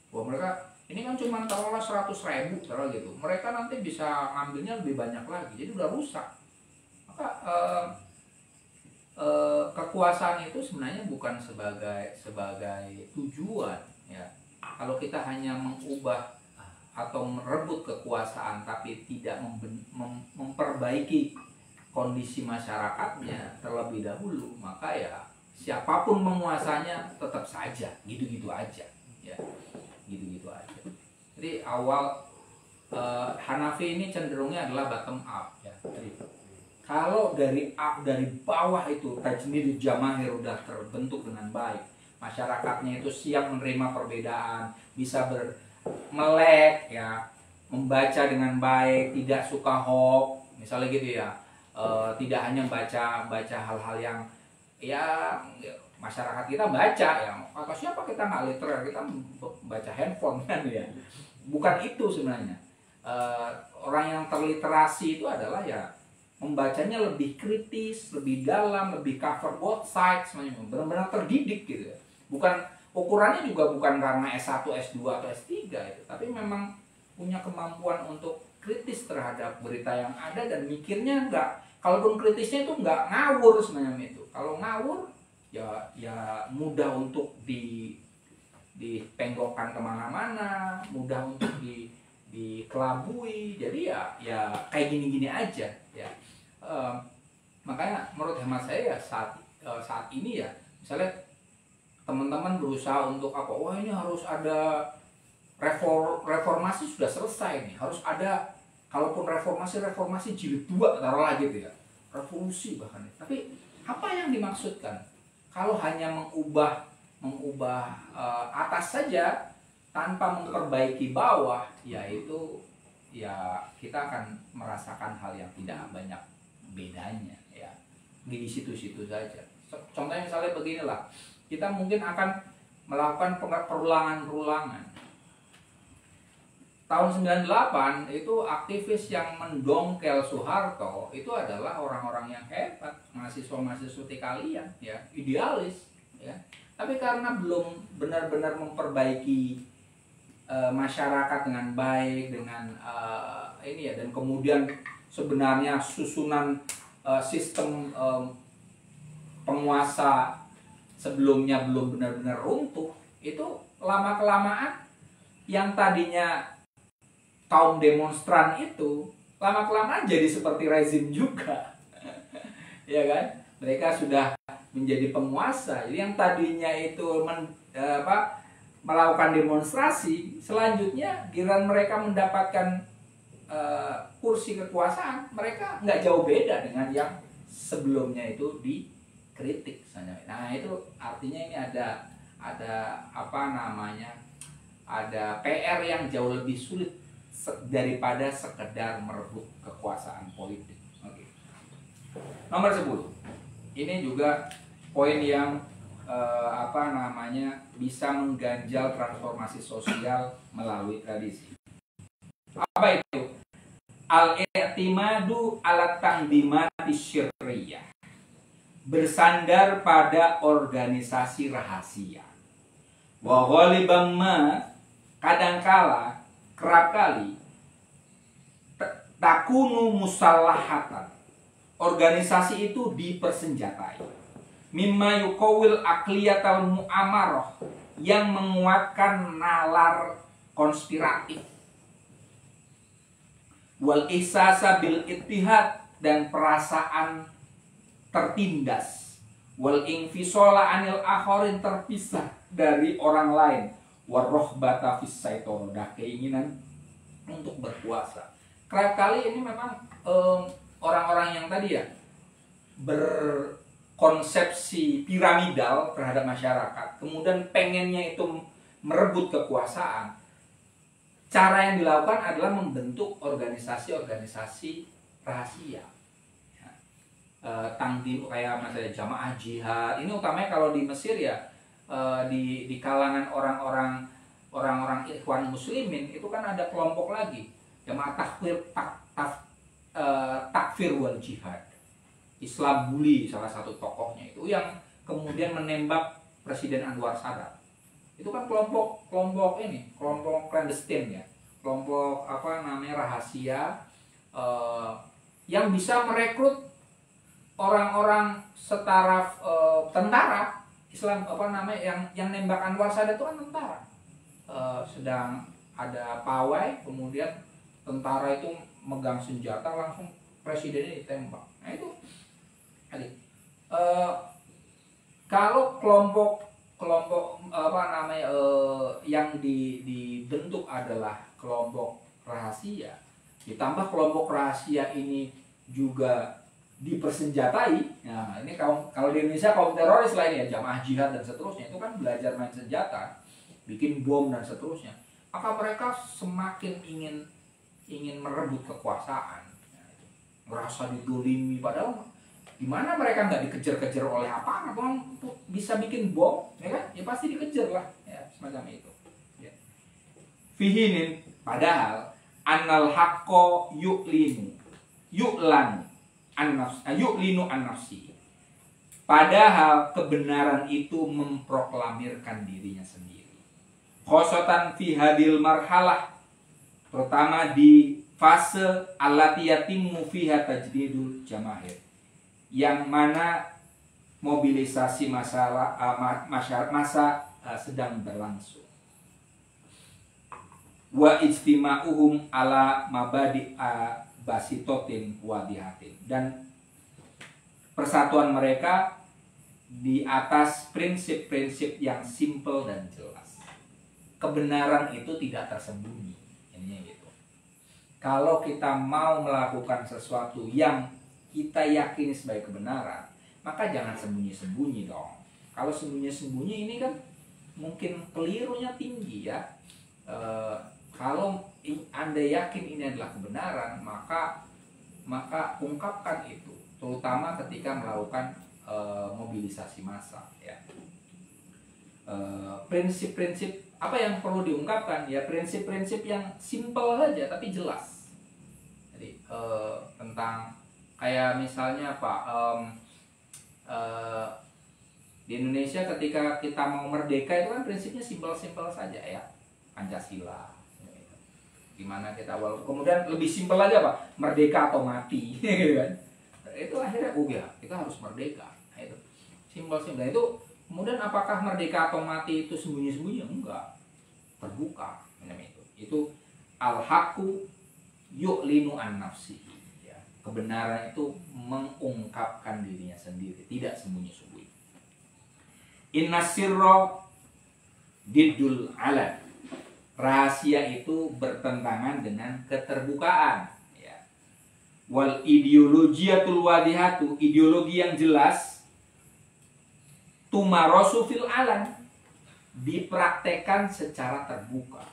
bahwa mereka ini kan cuma taruhlah 100.000 taruh gitu, mereka nanti bisa ngambilnya lebih banyak lagi, jadi udah rusak. Maka kekuasaan itu sebenarnya bukan sebagai tujuan ya. Kalau kita hanya mengubah atau merebut kekuasaan tapi tidak memperbaiki kondisi masyarakatnya terlebih dahulu, maka ya siapapun menguasanya tetap saja gitu-gitu aja ya, gitu-gitu aja. Jadi awal Hanafi ini cenderungnya adalah bottom up ya. Jadi kalau dari bawah itu tajnid jamahir udah terbentuk dengan baik, masyarakatnya itu siap menerima perbedaan, bisa melek ya, membaca dengan baik, tidak suka hoax misalnya gitu ya. Tidak hanya baca hal-hal yang ya masyarakat kita baca ya, kata siapa kita nggak literer, kita baca handphone kan ya. Bukan itu sebenarnya. Orang yang terliterasi itu adalah ya membacanya lebih kritis, lebih dalam, lebih cover both sides, benar-benar terdidik gitu. Bukan ukurannya juga bukan karena S1, S2 atau S3 itu, tapi memang punya kemampuan untuk kritis terhadap berita yang ada dan mikirnya enggak, kalaupun kritisnya itu enggak ngawur sebenarnya itu. Kalau ngawur ya mudah untuk dipenggokkan kemana-mana, mudah untuk dikelabui. Jadi ya kayak gini-gini aja ya. Makanya menurut hemat saya ya saat ini ya, misalnya teman-teman berusaha untuk apa? Wah ini harus ada reformasi sudah selesai nih, harus ada, kalaupun reformasi jilid 2 taruhlah gitu ya, revolusi bahkan. Tapi apa yang dimaksudkan? Kalau hanya mengubah atas saja tanpa memperbaiki bawah, yaitu ya kita akan merasakan hal yang tidak banyak bedanya ya, di situ-situ saja. Contohnya misalnya beginilah, kita mungkin akan melakukan perulangan. Tahun 98 itu aktivis yang mendongkel Soeharto itu adalah orang-orang yang hebat, mahasiswa-mahasiswa kalian ya, idealis ya. Tapi karena belum benar-benar memperbaiki masyarakat dengan baik, dengan ini ya, dan kemudian sebenarnya susunan sistem penguasa sebelumnya belum benar-benar runtuh, itu lama-kelamaan yang tadinya kaum demonstran itu lama-kelamaan jadi seperti rezim juga. Ya kan? Mereka sudah menjadi penguasa. Jadi yang tadinya itu melakukan demonstrasi, selanjutnya giliran mereka mendapatkan kursi kekuasaan, mereka nggak jauh beda dengan yang sebelumnya itu dikritik. Nah itu artinya ini ada apa namanya, ada PR yang jauh lebih sulit daripada sekedar merebut kekuasaan politik. Oke. Nomor 10. Ini juga poin yang bisa mengganjal transformasi sosial melalui tradisi. Apa itu? Al-i'timadu ala tangdimati syirriyah. Bersandar pada organisasi rahasia. Wa ghaliban ma, kadangkala, kerap kali, takunu musallahatan. Organisasi itu dipersenjatai. mimma yuqawil aqliyatal mu'amarah, yang menguatkan nalar konspiratif, wal ihsasa bil ittihad, dan perasaan tertindas, wal infisola anil akharin, terpisah dari orang lain, warrohbata fis saitodah, keinginan untuk berkuasa. Kerap kali ini memang orang-orang yang tadi ya berkonsepsi piramidal terhadap masyarakat, kemudian pengennya itu merebut kekuasaan. Cara yang dilakukan adalah membentuk organisasi-organisasi rahasia. Tangdim kayak misalnya jamaah jihad. Ini utamanya kalau di Mesir ya, di kalangan orang-orang ikhwan muslimin itu kan ada kelompok lagi, jamaah takfir wal jihad. Islam Bully salah satu tokohnya itu yang kemudian menembak Presiden Anwar Sadat. Itu kan kelompok clandestine ya, kelompok rahasia, yang bisa merekrut orang-orang setara tentara Islam yang nembak Anwar Sadat itu kan tentara. Sedang ada pawai, kemudian tentara itu megang senjata, langsung presidennya ditembak. Nah itu kalau kelompok yang dibentuk adalah kelompok rahasia, ditambah kelompok rahasia ini juga dipersenjatai. Nah ini kalau di Indonesia kaum teroris lainnya, jamaah jihad dan seterusnya, itu kan belajar main senjata, bikin bom dan seterusnya, maka mereka semakin ingin merebut kekuasaan, merasa didolimi, padahal gimana mereka nggak dikejar-kejar oleh apa untuk bisa bikin bom, ya kan? Ya pasti dikejar lah, ya semacam itu. Ya. Fihinin, padahal annal haqqo yu'lanu an nafsi. Padahal kebenaran itu memproklamirkan dirinya sendiri. Khosotan fi hadil marhalah, terutama di fase allati yatimmu fiha tajdidul jamaahir, yang mana mobilisasi masa sedang berlangsung. Wa ijtima'uhum ala mabadi basitotin wadihatin, dan persatuan mereka di atas prinsip-prinsip yang simple dan jelas. Kebenaran itu tidak tersembunyi. Ininya gitu. Kalau kita mau melakukan sesuatu yang kita yakini sebagai kebenaran, maka jangan sembunyi-sembunyi dong. Kalau sembunyi-sembunyi ini kan mungkin kelirunya tinggi ya. Kalau Anda yakin ini adalah kebenaran, maka ungkapkan itu, terutama ketika melakukan mobilisasi massa ya. Prinsip-prinsip apa yang perlu diungkapkan ya, prinsip-prinsip yang simpel saja tapi jelas. Jadi tentang kayak misalnya di Indonesia ketika kita mau merdeka itu kan prinsipnya simpel-simpel saja ya, Pancasila. Gimana kita kemudian lebih simpel aja merdeka atau mati, kan? Itu akhirnya kita harus merdeka. Nah, itu simpel-simpel itu. Kemudian apakah merdeka atau mati itu sembunyi-sembunyi? Enggak, terbuka. Itu al-haqqu yu'linu an nafsi. Kebenaran itu mengungkapkan dirinya sendiri, tidak sembunyi-sembunyi. Inna sirra diddul alan. Rahasia itu bertentangan dengan keterbukaan. Ya. Wal ideologiatul wadihatu, ideologi yang jelas, tumarosu fil alan, dipraktekan secara terbuka.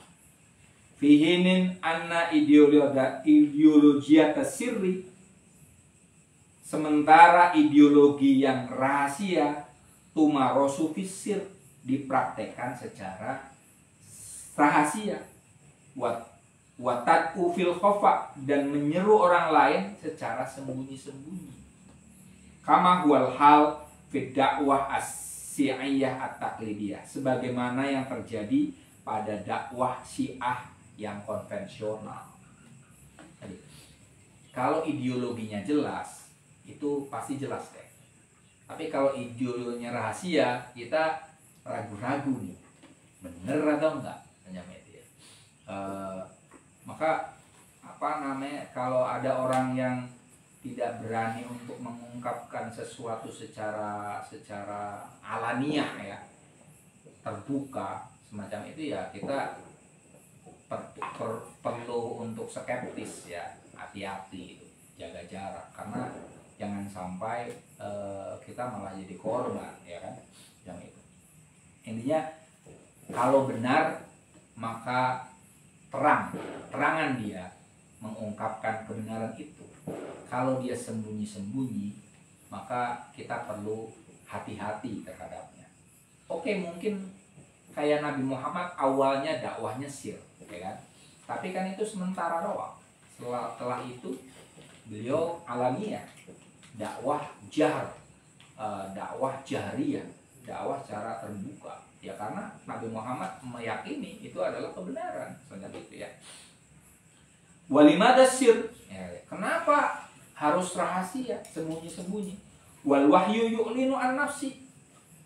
Fihinin anna ideologiata sirri, sementara ideologi yang rahasia, tumarosu fisir, dipraktekan secara rahasia. Watatku fil khofa, dan menyeru orang lain secara sembunyi-sembunyi. Kama huwal hal fi dakwah as-syi'iyah at-taqlidiyah, sebagaimana yang terjadi pada dakwah Syiah yang konvensional. Jadi, kalau ideologinya jelas, itu pasti jelas deh. Tapi kalau judulnya rahasia, kita ragu-ragu nih, bener atau enggak macam itu ya. Maka kalau ada orang yang tidak berani untuk mengungkapkan sesuatu secara alaniah ya, terbuka semacam itu ya, kita perlu untuk skeptis ya, hati-hati itu, jaga jarak, karena jangan sampai kita malah jadi korban ya kan, yang itu. Intinya kalau benar maka terangan dia mengungkapkan kebenaran itu. Kalau dia sembunyi-sembunyi, maka kita perlu hati-hati terhadapnya. Oke, mungkin kayak Nabi Muhammad awalnya dakwahnya sir, ya kan? Tapi kan itu sementara doang. Setelah itu beliau alamiah, dakwah dakwah jahriyah, dakwah secara terbuka. Ya karena Nabi Muhammad meyakini itu adalah kebenaran, seperti itu ya. Walimada sir, ya, kenapa harus rahasia, sembunyi-sembunyi? Wal wahyu yu'linu an nafsi.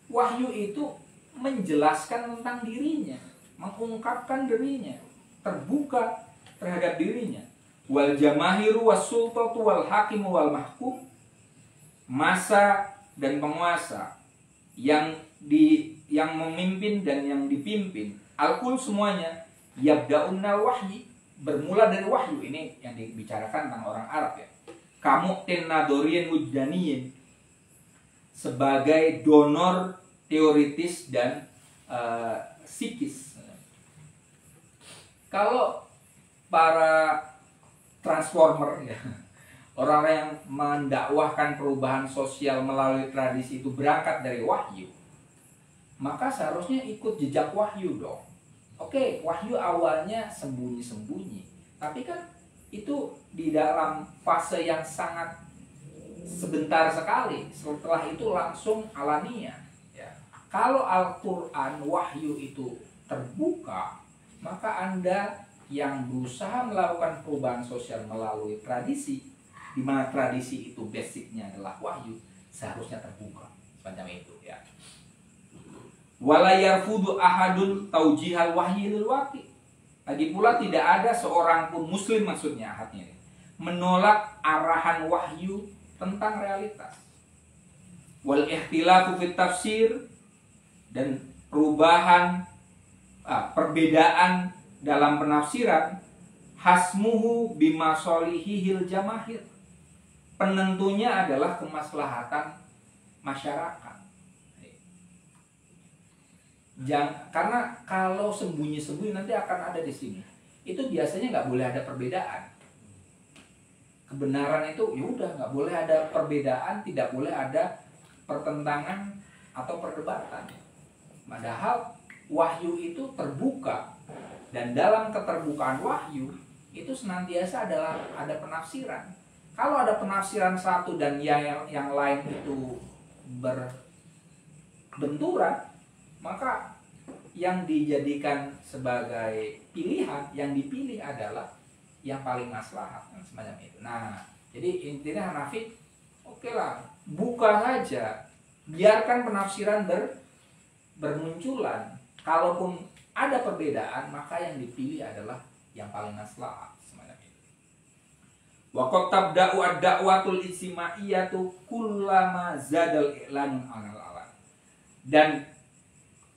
Wahyu itu menjelaskan tentang dirinya, mengungkapkan dirinya, terbuka terhadap dirinya. Wal jamahiru was sultatu wal hakimu wal mahkum. Masa dan penguasa yang memimpin dan yang dipimpin, al-kul semuanya, yabda'unnal wahyi, bermula dari wahyu. Ini yang dibicarakan tentang orang Arab ya. Kamu tenadorian wujdaniyin, sebagai donor teoritis dan psikis. Kalau para transformer ya, orang yang mendakwahkan perubahan sosial melalui tradisi itu berangkat dari wahyu, maka seharusnya ikut jejak wahyu dong. Oke, wahyu awalnya sembunyi-sembunyi, tapi kan itu di dalam fase yang sangat sebentar sekali. Setelah itu langsung alamiah. Ya. Kalau Al-Quran wahyu itu terbuka, maka Anda yang berusaha melakukan perubahan sosial melalui tradisi, di mana tradisi itu basicnya adalah wahyu, seharusnya terbuka semacam itu ya. Wala yarfudu ahadun taujihal wahyi lil waqi. Lagi pula tidak ada seorang pun muslim, maksudnya ahadnya, menolak arahan wahyu tentang realitas. Wal ikhtilafu fit tafsir, dan perbedaan dalam penafsiran, hasmuhu bimasolihihil jamahir, penentunya adalah kemaslahatan masyarakat. Karena kalau sembunyi-sembunyi nanti akan ada di sini. Itu biasanya nggak boleh ada perbedaan. Kebenaran itu ya udah nggak boleh ada perbedaan, tidak boleh ada pertentangan atau perdebatan. Padahal wahyu itu terbuka, dan dalam keterbukaan wahyu itu senantiasa adalah ada penafsiran. Kalau ada penafsiran satu dan yang lain itu berbenturan, maka yang dijadikan sebagai pilihan, yang dipilih adalah yang paling maslahat, semacam itu. Nah, jadi intinya Hanafi, oke lah, buka saja, biarkan penafsiran bermunculan. Kalaupun ada perbedaan, maka yang dipilih adalah yang paling maslahat, semacam itu. Wa qad tabda'u ad-da'watul ijtimaiyatu kullama zadal i'lanun 'alal alam. Dan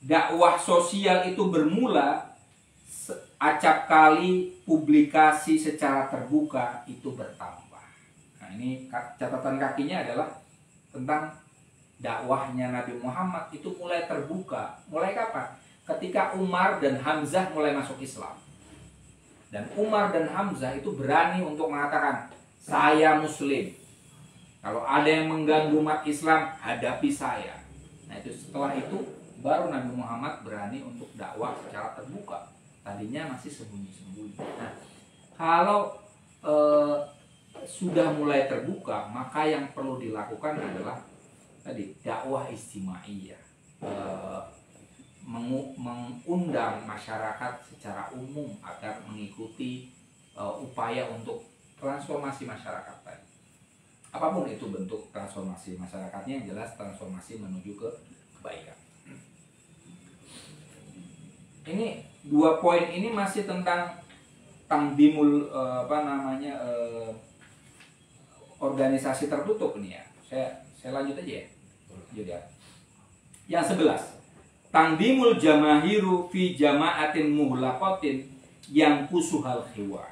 dakwah sosial itu bermula acap kali publikasi secara terbuka itu bertambah. Nah, ini catatan kakinya adalah tentang dakwahnya Nabi Muhammad itu mulai terbuka. Mulai kapan? Ketika Umar dan Hamzah mulai masuk Islam. Dan Umar dan Hamzah itu berani untuk mengatakan, saya Muslim. Kalau ada yang mengganggu umat Islam, hadapi saya. Nah, itu setelah itu baru Nabi Muhammad berani untuk dakwah secara terbuka. Tadinya masih sembunyi-sembunyi. Nah, kalau sudah mulai terbuka, maka yang perlu dilakukan adalah tadi dakwah istimaiyah, mengundang masyarakat secara umum agar mengikuti upaya untuk transformasi masyarakat tadi. Apapun itu bentuk transformasi masyarakatnya, yang jelas transformasi menuju ke kebaikan. Ini 2 poin ini masih tentang tangdimul organisasi tertutup nih ya. Saya lanjut aja ya. Jadi yang 11, tangdimul jamahiru fi jama'atin muhlaqatin yang kusuhal khiwa.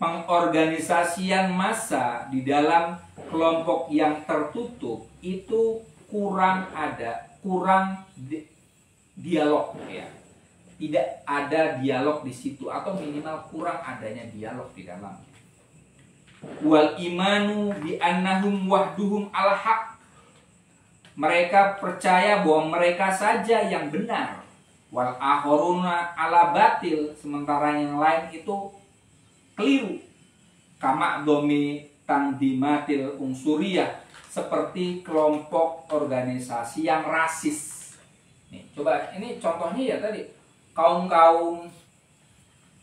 Pengorganisasian massa di dalam kelompok yang tertutup itu kurang dialog ya. Tidak ada dialog di situ, atau minimal kurang adanya dialog di dalam. Wal imanu bi annahum wahduhum al haq. Mereka percaya bahwa mereka saja yang benar. Wal akharuna ala batil, sementara yang lain itu keliru. Kama domi tandimatil unsuriyah, seperti kelompok organisasi yang rasis. Nih, coba ini contohnya ya tadi, kaum-kaum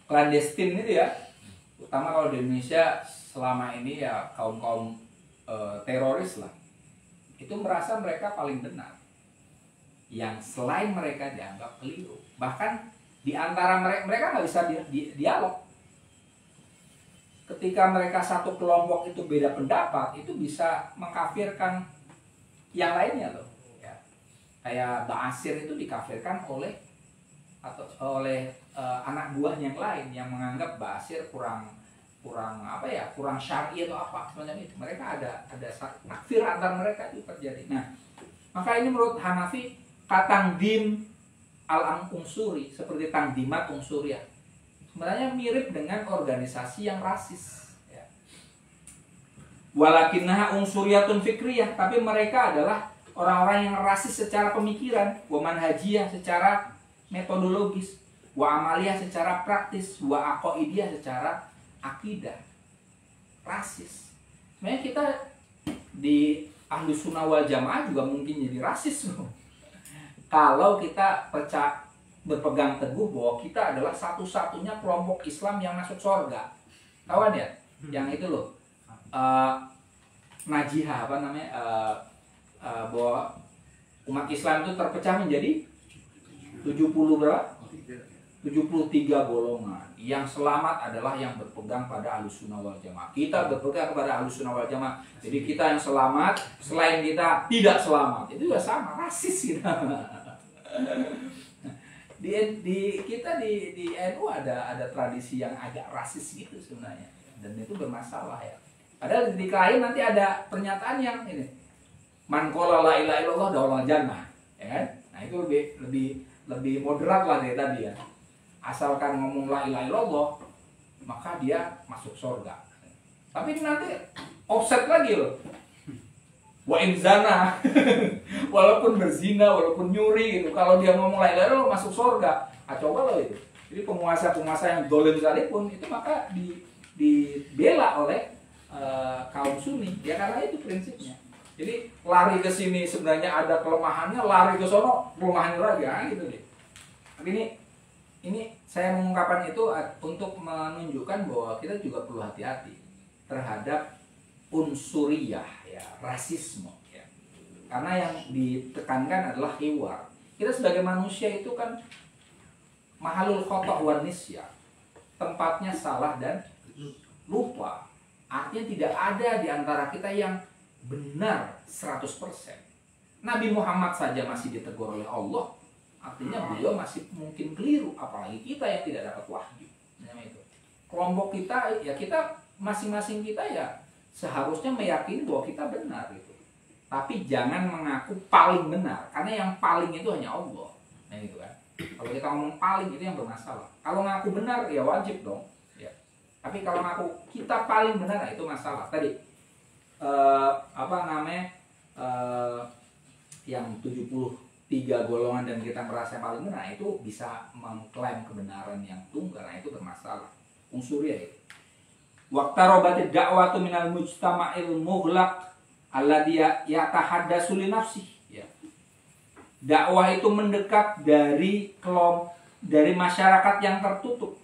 clandestin itu ya, utama kalau di Indonesia selama ini ya kaum-kaum teroris lah, itu merasa mereka paling benar, yang selain mereka dianggap keliru. Bahkan di antara mereka nggak bisa dialog. Ketika mereka satu kelompok itu beda pendapat, itu bisa mengkafirkan yang lainnya loh. Ya. Kayak Ba'asir itu dikafirkan oleh anak buahnya yang lain yang menganggap Ba'asir kurang syar'i atau apa semacam itu. Mereka ada takfir antar mereka itu terjadi. Nah, maka ini menurut Hanafi katangdim al-unsuri, seperti tangdimat unsuriyah, sebenarnya mirip dengan organisasi yang rasis ya. Walakinnaha unsuriyatun fikriyah, tapi mereka adalah orang-orang yang rasis secara pemikiran, wa manhajiyah secara metodologis, wa amaliyah secara praktis, wa aqaidiyah secara akidah. Rasis. Sebenarnya kita di Ahlus Sunnah wal Jamaah juga mungkin jadi rasis loh. Kalau kita berpegang teguh bahwa kita adalah satu-satunya kelompok Islam yang masuk surga. Kawan ya? Yang itu loh. Najihah bahwa umat Islam itu terpecah menjadi 70 berapa? 73 golongan. Yang selamat adalah yang berpegang pada Ahlus Sunnah wal Jamaah. Kita berpegang kepada Ahlus Sunnah wal Jamaah. Jadi kita yang selamat, selain kita tidak selamat. Itu juga sama, rasis kita. Kita di NU ada tradisi yang agak rasis gitu sebenarnya, dan itu bermasalah ya. Padahal di lain nanti ada pernyataan yang ini, man qala la ilaha illallah dakhala jannah, ya kan? Nah itu lebih moderat lah dari tadi ya. Asalkan ngomong la ilaha illallah, maka dia masuk surga. Tapi ini nanti offset lagi loh. Wa in zana, walaupun berzina, walaupun nyuri gitu, kalau dia ngomong la ilaha illallah masuk surga. Ah, coba loh itu. Jadi penguasa-penguasa yang dolim sekalipun itu maka dibela oleh kaum Sunni. Ya karena itu prinsipnya. Jadi lari ke sini sebenarnya ada kelemahannya, lari ke sono kelemahannya lagi, gitu deh. Tapi ini saya mengungkapkan itu untuk menunjukkan bahwa kita juga perlu hati-hati terhadap unsuriyah ya, rasisme ya. Karena yang ditekankan adalah hiwar. Kita sebagai manusia itu kan mahalul khata' wan nisyan. Tempatnya salah dan lupa. Artinya tidak ada di antara kita yang benar 100%. Nabi Muhammad saja masih ditegur oleh Allah. Artinya beliau masih mungkin keliru, apalagi kita yang tidak dapat wahyu. Nah, itu. Kelompok kita ya, kita masing-masing kita ya seharusnya meyakini bahwa kita benar gitu. Tapi jangan mengaku paling benar, karena yang paling itu hanya Allah. Nah gitu kan. Kalau kita ngomong paling itu yang bermasalah. Kalau ngaku benar ya wajib dong. Ya. Tapi kalau ngaku kita paling benar, nah itu masalah. Tadi yang 73 golongan dan kita merasa paling benar, itu bisa mengklaim kebenaran yang tunggal. Nah itu bermasalah. Unsuriyah itu. Waqtarabatid da'watu minal mujtama'il mughlaq alladhi yatahaddatsu li nafsihi. Ya. Dakwah itu mendekat dari masyarakat yang tertutup.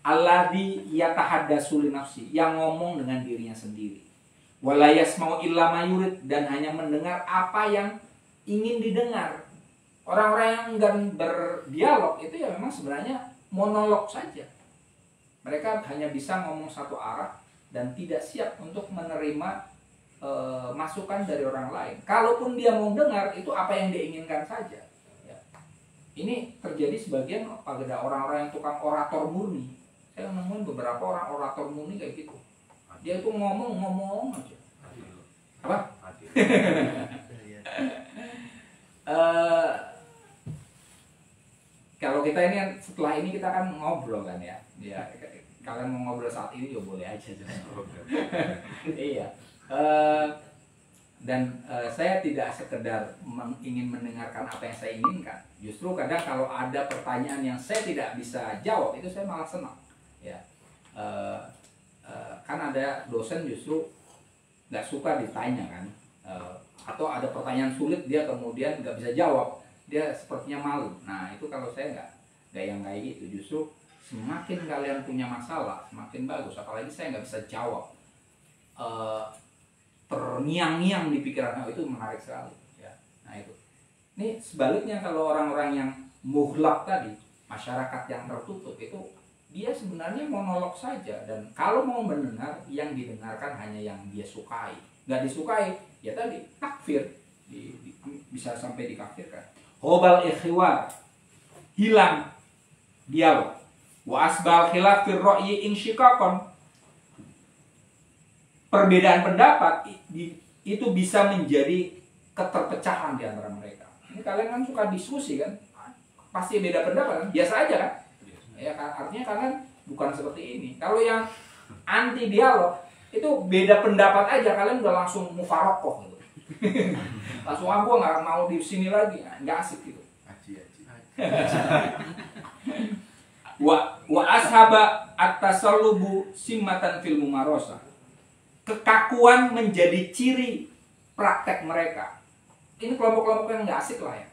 Alladhi yatahaddatsu li nafsihi, yang ngomong dengan dirinya sendiri. Wala yasma'u illa ma yurid, dan hanya mendengar apa yang ingin didengar. Orang-orang yang enggan berdialog itu ya memang sebenarnya monolog saja. Mereka hanya bisa ngomong satu arah dan tidak siap untuk menerima masukan dari orang lain. Kalaupun dia mau dengar, itu apa yang dia inginkan saja. Ya. Ini terjadi sebagian pada orang-orang yang tukang orator murni. Saya nemuin beberapa orang orator murni kayak gitu. Dia itu ngomong aja. Apa? Kalau kita ini kan setelah ini kita kan ngobrol kan ya. Ya, kalian mau ngobrol saat ini ya boleh aja. Iya. Saya tidak sekedar ingin mendengarkan apa yang saya inginkan. Justru kadang kalau ada pertanyaan yang saya tidak bisa jawab, itu saya malah senang. Ya, kan ada dosen justru nggak suka ditanya kan, atau ada pertanyaan sulit dia kemudian nggak bisa jawab, dia sepertinya malu. Nah itu kalau saya nggak yang kayak gitu. Justru semakin kalian punya masalah semakin bagus, apalagi saya nggak bisa jawab, terngiang-ngiang di pikiran itu menarik sekali ya. Nah itu. Ini sebaliknya kalau orang-orang yang muhlak tadi, masyarakat yang tertutup, itu dia sebenarnya monolog saja, dan kalau mau mendengar yang didengarkan hanya yang dia sukai. Nggak disukai ya tadi takfir, bisa sampai dikafirkan. Hobal ikhwar, hilang dialog. Wa asbal khilaf fir ra'yi insyikakon, perbedaan pendapat itu bisa menjadi keterpecahan di antara mereka. Ini kalian kan suka diskusi kan, pasti beda pendapat kan, biasa aja kan. Ya artinya kalian bukan seperti ini. Kalau yang anti dialog itu beda pendapat aja kalian udah langsung mufarokoh gitu. Langsung aku nggak mau di sini lagi, nggak asik gitu. Wa ashaba at-tasallubu simmatan fil mumarosa. Kekakuan menjadi ciri praktek mereka. Ini kelompok-kelompok yang nggak asik lah ya.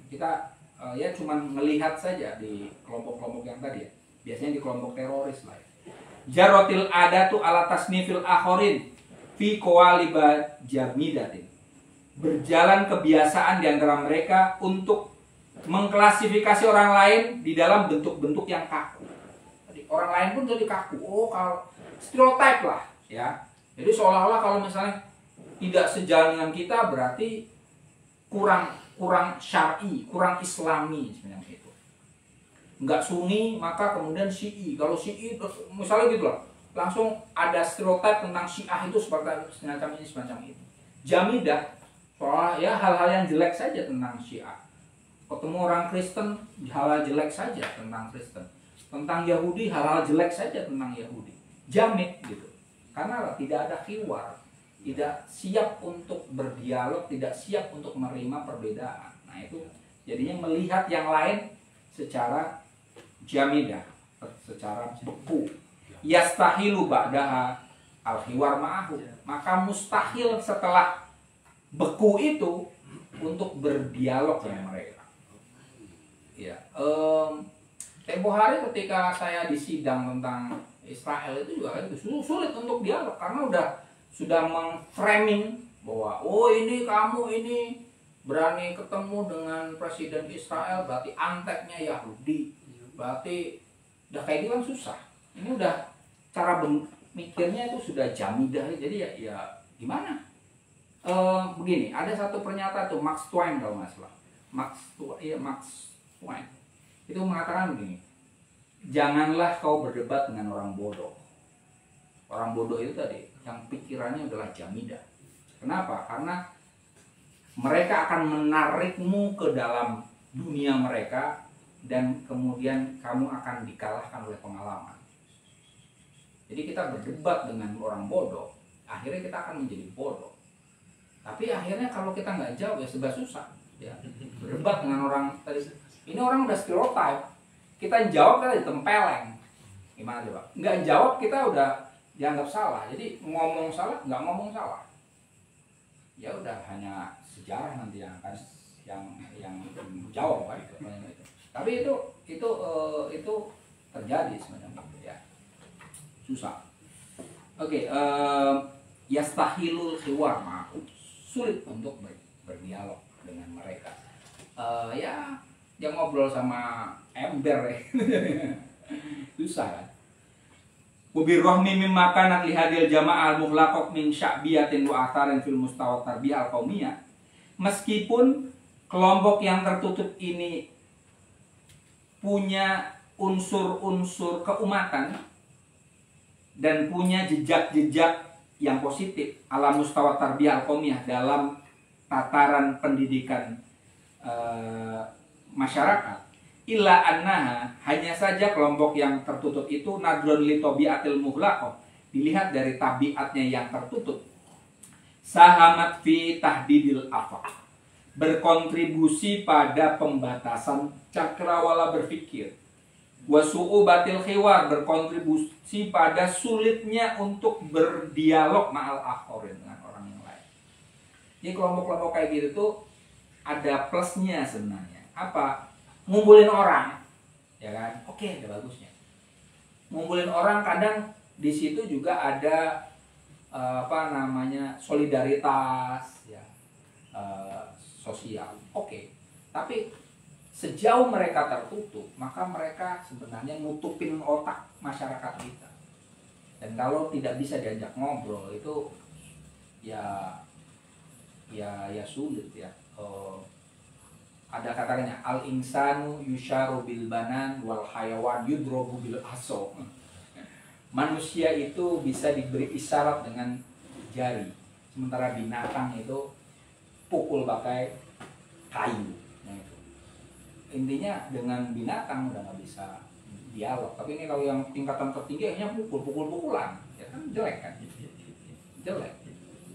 Kita ya cuman melihat saja di kelompok-kelompok yang tadi ya. Biasanya di kelompok teroris lah ya. Jarotil adatu ala tasnifil akhorin fi qawaliba jamidatin. Berjalan kebiasaan di antara mereka untuk mengklasifikasi orang lain di dalam bentuk-bentuk yang kaku. Jadi orang lain pun jadi kaku. Oh, kalau stereotype lah ya. Jadi seolah-olah kalau misalnya tidak sejalan dengan kita berarti kurang syar'i, kurang islami sebenarnya itu. Enggak sunni maka kemudian syi'i. Kalau syi'i misalnya gitu loh, langsung ada stereotip tentang syiah itu seperti semacam ini semacam itu. Jamidah soal ya hal-hal yang jelek saja tentang syiah. Ketemu orang Kristen hal-hal jelek saja tentang Kristen. Tentang Yahudi hal-hal jelek saja tentang Yahudi. Jamid gitu. Karena tidak ada khiwar, tidak siap untuk berdialog, tidak siap untuk menerima perbedaan. Nah itu jadinya melihat yang lain secara jamidah, secara beku. Yastahilu ba'daha al-khiwar ma'ahu. Maka mustahil setelah beku itu untuk berdialog dengan mereka. Ya, tempo hari ketika saya disidang tentang Israel itu juga sulit untuk dialog karena sudah meng-framing bahwa oh ini kamu ini berani ketemu dengan presiden Israel berarti anteknya Yahudi, berarti udah kayak gitu kan susah. Ini udah cara mikirnya itu sudah jamidah, jadi ya gimana? Begini, ada satu pernyataan tuh Max Twain kalau nggak salah, Max Twain itu mengatakan begini, janganlah kau berdebat dengan orang bodoh. Orang bodoh itu tadi yang pikirannya adalah jamidah. Kenapa? Karena mereka akan menarikmu ke dalam dunia mereka dan kemudian kamu akan dikalahkan oleh pengalaman. Jadi kita berdebat dengan orang bodoh, akhirnya kita akan menjadi bodoh. Tapi akhirnya kalau kita nggak jawab ya serba susah. Ya, berdebat dengan orang tadi, ini orang udah stereotype, kita jawab kita ditempeleng. Gimana coba? Nggak jawab kita udah dianggap salah. Jadi ngomong salah, nggak ngomong salah. Ya udah hanya sejarah nanti yang akan yang jawab kan itu. Tapi itu terjadi sebenarnya ya. Susah. Oke, yastahilul khiwar ma'hum, sulit untuk berdialog dengan mereka. Ya dia ngobrol sama ember ya. Susah kan. Wabirrohmi mimma kanat lihadil jama'al muhlaqaq min sya'biyatin wa atharin fil mustawa tarbiyah al-qaumiyah. Meskipun kelompok yang tertutup ini punya unsur-unsur keumatan dan punya jejak-jejak yang positif ala mustawa tarbiyah al-qaumiyah dalam tataran pendidikan masyarakat, illa annaha, hanya saja kelompok yang tertutup itu nadrun li tabiatil mughlaqah, dilihat dari tabiatnya yang tertutup, sahamat fi tahdidil afaq, berkontribusi pada pembatasan cakrawala berpikir, wasu'ubatil khiwar, berkontribusi pada sulitnya untuk berdialog ma'al akhorin, dengan orang yang lain. Jadi kelompok-kelompok kayak gitu tuh ada plusnya sebenarnya. Apa? Ngumpulin orang, ya kan? Oke, ada bagusnya. Ngumpulin orang kadang di situ juga ada solidaritas, ya, sosial. Oke, tapi sejauh mereka tertutup, maka mereka sebenarnya nutupin otak masyarakat kita. Dan kalau tidak bisa diajak ngobrol itu ya sulit ya. Ada katanya al insanu yusharu bil banan wal hayawan yudrobu bil aso. Manusia itu bisa diberi isyarat dengan jari, sementara binatang itu pukul pakai kayu. Nah, itu. Intinya dengan binatang udah nggak bisa dialog. Tapi ini kalau yang tingkatan tertinggi hanya pukul-pukulan, ya kan jelek kan? Jelek.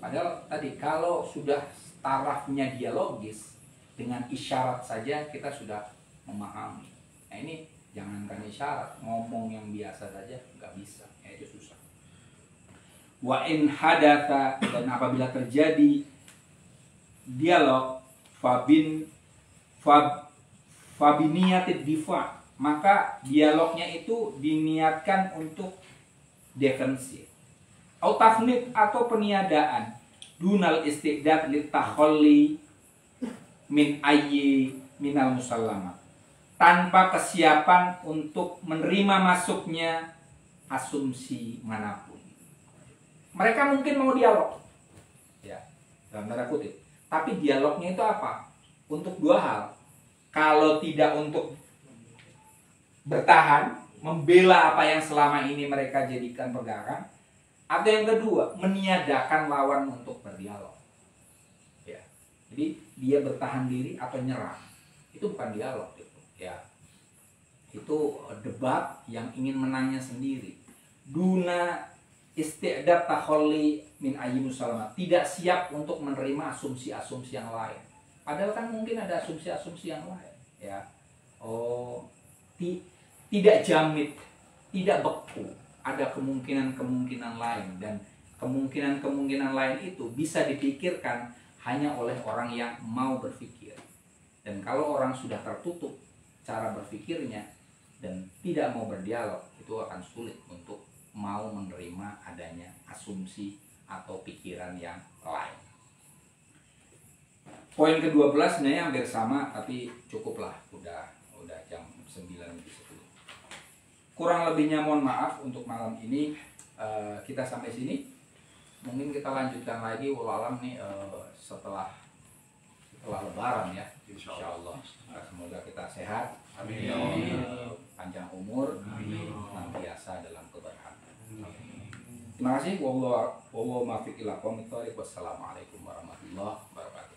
Padahal tadi kalau sudah tarafnya dialogis, dengan isyarat saja kita sudah memahami. Nah ini jangankan isyarat, ngomong yang biasa saja nggak bisa, ya itu susah. Wa in hadatha, dan apabila terjadi dialog, fabiniyatid difa, maka dialognya itu diniatkan untuk defensif, atau tafnid atau peniadaan, dunal istidad litakholli min ayyi minal musallamat, tanpa kesiapan untuk menerima masuknya asumsi manapun. Mereka mungkin mau dialog, ya, dalam tanda kutip, tapi dialognya itu apa? Untuk dua hal. Kalau tidak untuk bertahan, membela apa yang selama ini mereka jadikan pegangan, atau yang kedua, meniadakan lawan untuk berdialog. Jadi dia bertahan diri atau nyerang, itu bukan dialog gitu. Ya, itu debat yang ingin menangnya sendiri. Duna isti'dad takholli min ayyi musallamat, tidak siap untuk menerima asumsi-asumsi yang lain. Padahal kan mungkin ada asumsi-asumsi yang lain. Ya, tidak jamit, tidak beku. Ada kemungkinan-kemungkinan lain, dan kemungkinan-kemungkinan lain itu bisa dipikirkan hanya oleh orang yang mau berpikir. Dan kalau orang sudah tertutup cara berpikirnya dan tidak mau berdialog, itu akan sulit untuk mau menerima adanya asumsi atau pikiran yang lain. Poin ke-12 sebenarnya hampir sama, tapi cukuplah, udah jam 9:10. Kurang lebihnya mohon maaf untuk malam ini. Kita sampai sini. Mungkin kita lanjutkan lagi wallahualam nih setelah lebaran ya, insyaallah. Semoga kita sehat, amin, panjang umur, senantiasa dalam keberkahan. Terima kasih. Wallahu muwaffiq ila aqwamit thoriq. Wassalamualaikum warahmatullahi wabarakatuh.